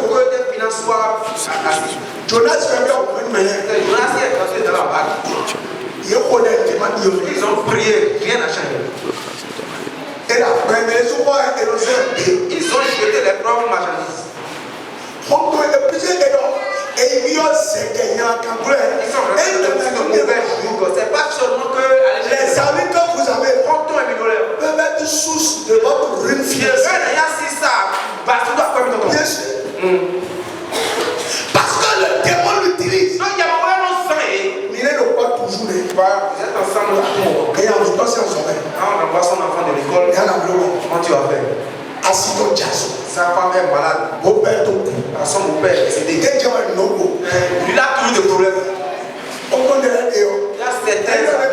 pour que tes finances soient assises. Jonas est entré dans la barque. Ils ont prié, rien n'a changé. Ils ont jeté les propres marchandises. Ils sont restés de mauvais jours. C'est pas seulement que les amis que vous avez Prompton est millionnaire. peuvent être source de votre ruine financière. Bien sûr. Parce que le démon l'utilise. Il n'est pas toujours là. Vous êtes ensemble. Et en même temps, c'est en sommeil. On envoie son enfant de l'école. Il y a la gloire. Comment tu vas faire? Assis ton jazz. Sa femme est malade. Au père ton coup. Son beau-père est décédé. Et tu as un nobo. Il a toujours des problèmes. On connaît la déo. Il y a certains.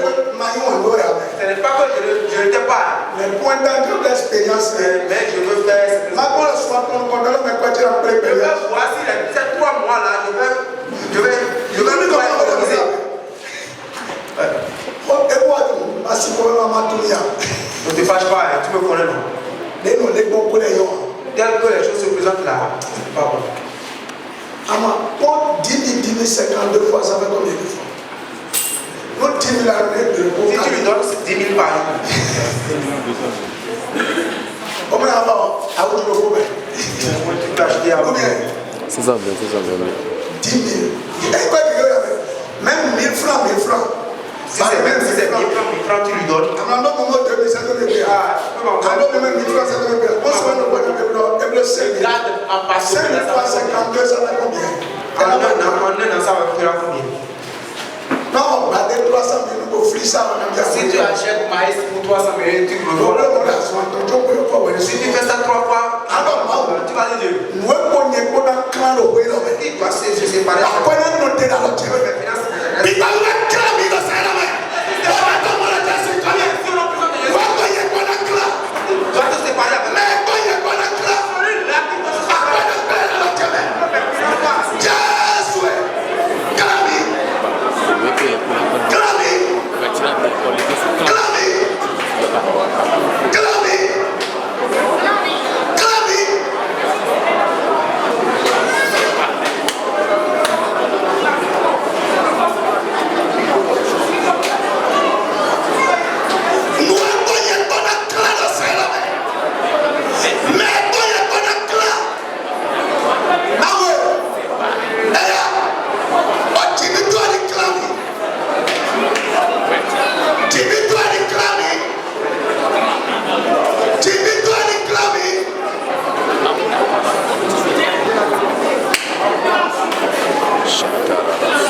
Ce n'est pas que je n'étais pas. Les points d'entrée d'expérience. Mais je veux faire. Maintenant, soit ton condamné, mais quoi tu as préparé. Voici ces 3 mois-là, je vais me organiser. Ne te fâche pas, tu me connais non? Tel que les choses se présentent là, c'est pas bon. Pour 10 000, 52 fois, ça fait combien de fois? Si tu lui donnes 10 000 par an. Combien avant? À où tu le combien? Tu peux acheter avant. C'est ça, c'est ça. 10 000. Même 1000 francs, 1000 francs. Si c'est même si c'est 1000 francs, tu lui donnes. Ah, même 1000 francs, ça devient bien. On se met le point de vue, le 5 000 fois 52, ça fait combien? En un an, ça va faire combien? Non, on a des 300 000 pour offrir ça. Si tu achètes maïs pour 300 000, tu le vends. Si tu fais ça 3 fois, tu vas dire. Nous avons un clan de Wélo. Il doit se séparer. Après, on a noté dans le thème. Il va nous mettre clan, il va se faire la main. Il va mettre mon adresse, il va mettre. Il va mettre mon clan. Tu vas te séparer avec. Mais quand il y a mon clan, après, on a fait dans le thème. Jésus, Clami. Clami. Clami. Clami. Clami.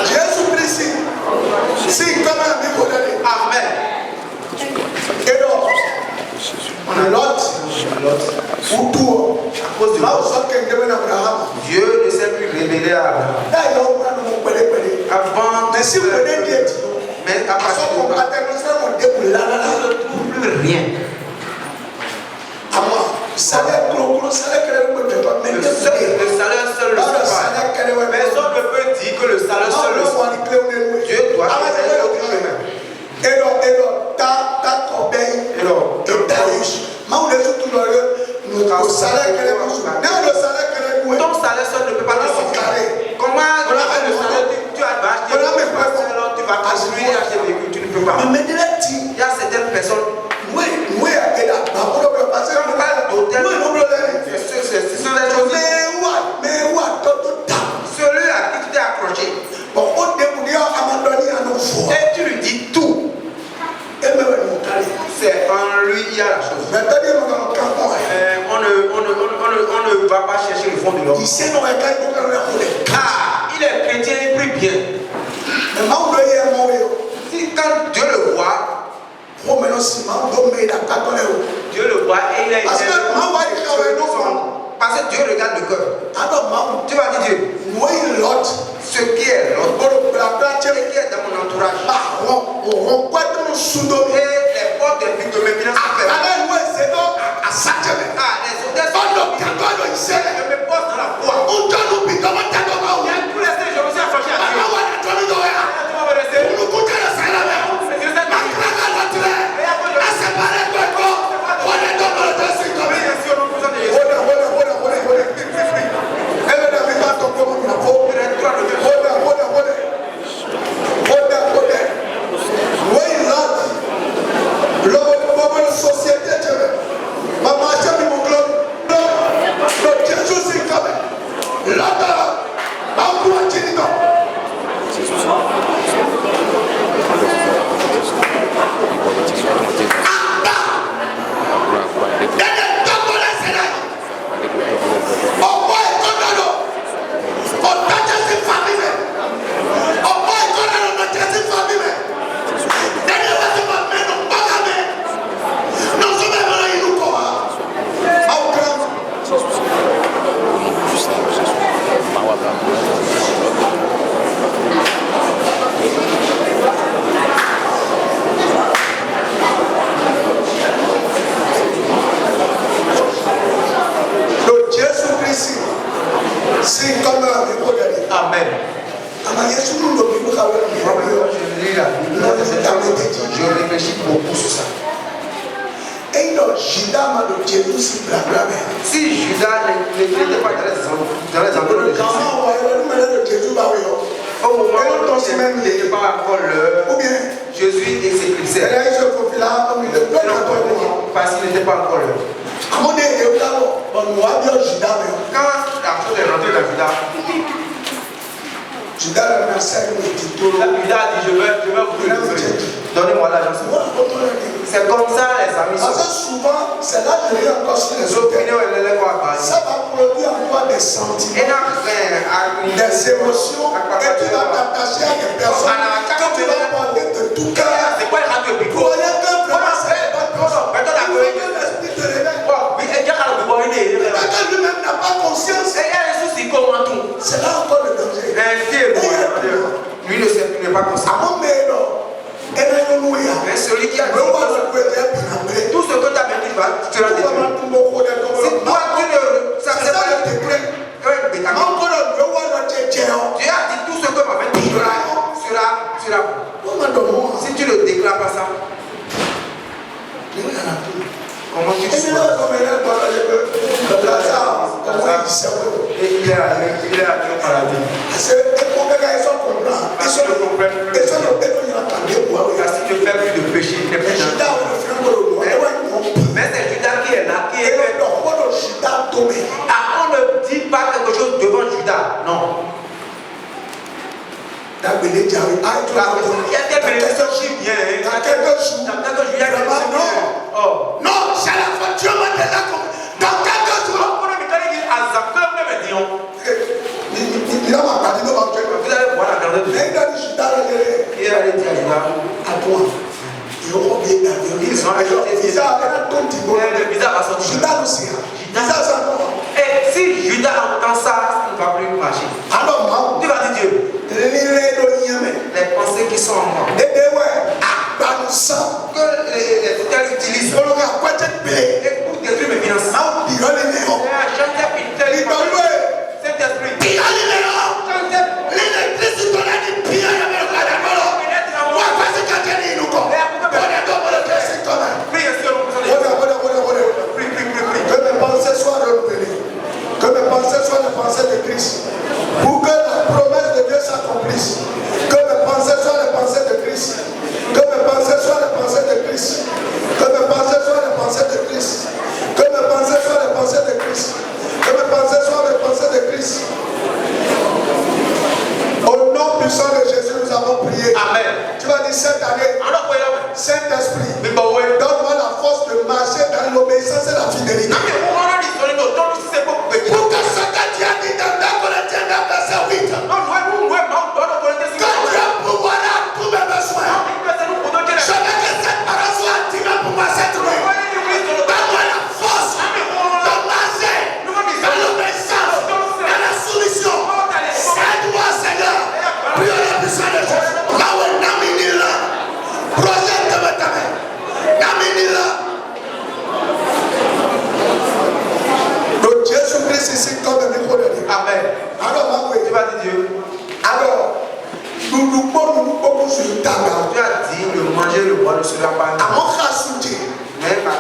Jésus-Christ, si comme un niveau d'aller. Amen. Et donc, on a l'autre. Ou tout. À cause de Dieu ne s'est plus révélé à Abraham. Avant, mais si vous venez dire, mais à partir de là, il ne trouve plus rien. à moi, salaire gros, salaire que vous ne pouvez pas mettre. Le salaire seul le suffit. Personne ne peut dire que le salaire seul le suffit. Dieu doit faire autre chemin. Et donc, ta corbeille, et ta riche. Mais on est surtout dans le salaire que vous pouvez. Ton salaire seul ne peut pas te suffire. Comment tu vas faire le salaire? Tu vas acheter tu vas construire, acheter des véhicules, tu ne peux pas. Il y a certaines personnes. Oui, parce que on parle d'hôtel. Ce sont des choses. Mais où attends tout le temps? Celui à qui tu t'es accroché. Bon, on démoule à Amandoni à nos fois. Et tu lui dis tout. C'est en lui il y a la chose. On ne va pas chercher le fond de l'homme. Ah, il est chrétien, il prie bien. Si quand Dieu le voit, Dieu le voit et il est parce que Dieu regarde le cœur. Tu vas dire Dieu, ce qui est l'autre, ce qui est dans mon entourage, et les portes de mes finances sont fermées. Les hôtels je me pose dans la foi. Et tous les jours, je me suis accroché à Dieu. Si Judas n'était pas dans les endroits de Jésus, au moment où il n'était pas encore l'heure, Jésus et ses critères. Parce qu'il n'était pas encore l'heure. Quand la chose est rentrée dans Judas, Judas a dit je vais vous délivrer. Donnez-moi l'argent. C'est comme ça les amis sont. Parce que souvent, c'est là que je viens encore sur les opinions. Ça va produire en toi des sentiments, des émotions, et tu vas t'attacher à des personnes que tu vas porter de tout cœur. C'est quoi le pour rien que vraiment c'est pas possible. Il faut que l'esprit te réveille. Quelqu'un lui-même n'a pas conscience. C'est là encore le danger. Lui ne sait, il n'est pas conscient. Mais celui qui a dit tout ce que tu as dit, tu vas détruire. Si toi tu ne sais pas le décret, Dieu a dit tout ce que m'a fait sera. Si tu ne déclares pas ça, comment tu sais? Il est allé au paradis. Parce que tu ne fais plus de péché, il n'est plus dans. Mais c'est Judas qui est là, qui est fait. On ne dit pas quelque chose devant Judas, non. Il y a des bénédictions qui viennent. Dans quelques jours, non, c'est la fois Dieu m'a dit là. Dans quelques jours, vous allez voir la grandeur de Dieu. Il allait dire à Judas, à toi. Ils ont ajouté le visa va sortir. Et si Judas entend ça, il ne va plus marcher. Tu vas dire Dieu. Les pensées qui sont en moi. Que les utilisent. Et pour détruire mes finances. Que mes pensées soient les pensées de Christ. Pour que la promesse de Dieu s'accomplisse. Que mes pensées soient les pensées de Christ. Que mes pensées soient les pensées de Christ. Que mes pensées soient les pensées de Christ. Que mes pensées soient les pensées de Christ. Que mes pensées soient les pensées de Christ. Au nom puissant de Jésus, nous avons prié. Amen. Tu vas dire cette année, Saint-Esprit, donne-moi la force de marcher dans l'obéissance et la fidélité. Pour que ce que tu as dit dans 2 Corinthiens 9, verset 8, que Dieu pourvoira tous mes besoins. Je veux que cette parole soit activée pour moi cette nuit. Donne-moi la force de marcher dans l'obéissance et la soumission. Aide-moi, Seigneur. Prions le puissant de Jésus. Yahweh, Naminila. Projet de Betame. Naminila. Donc Jésus-Christ ici comme le micro de Dieu. Amen. Alors, tu vas dire Dieu. Alors, nous beaucoup sur le table. Tu as dit de manger le bois ne sera pas. À mon cas, soutien. Mais pas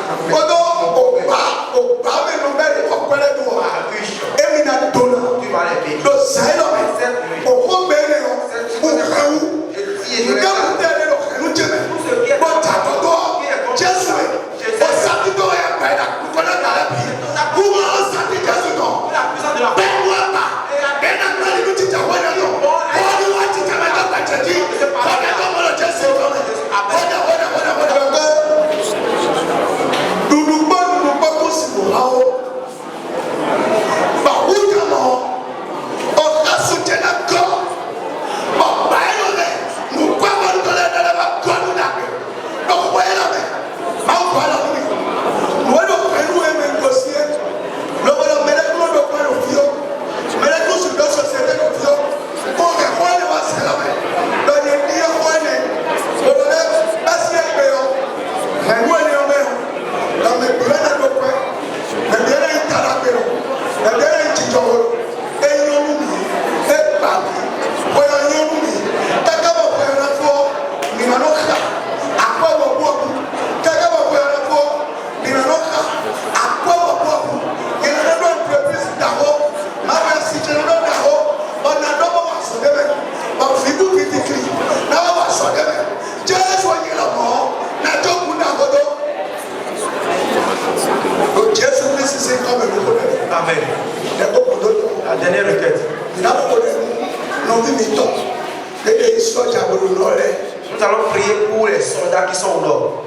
qui sont au nord.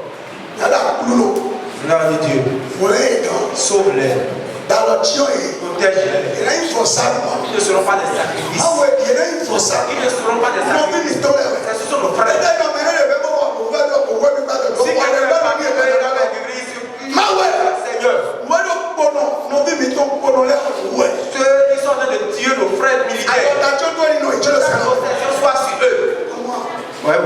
Gloire de Dieu. Sauve-les. Protège-les. Ils ne seront pas des sacrifices. Ils ne seront pas des sacrifices. Ce sont nos frères. Si quelqu'un veut parler dans l'église, Seigneur, ceux qui sont en train de tuer nos frères militaires, que ta protection soit sur eux. Ouais,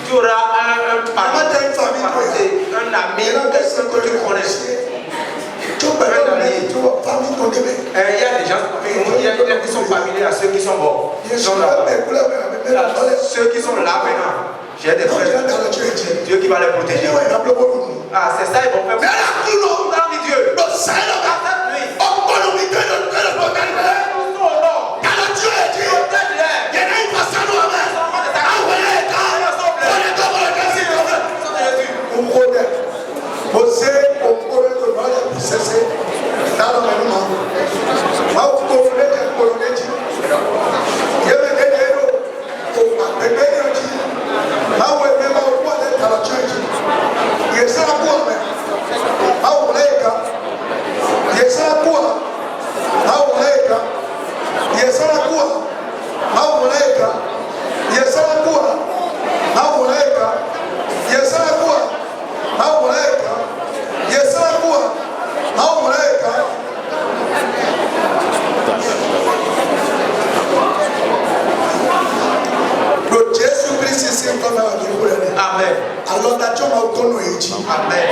tu auras un parent, un ami, quelqu'un que tu connais. Il y a des gens qui sont familiers à ceux qui sont morts. Ceux qui sont là maintenant, j'ai des frères. Dieu qui va les protéger. Ah, c'est ça, ils vont faire. Mais dans Dieu, dans cette nuit, Amen. Alors, tu as Amen.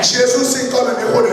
Jésus, c'est comme un héros de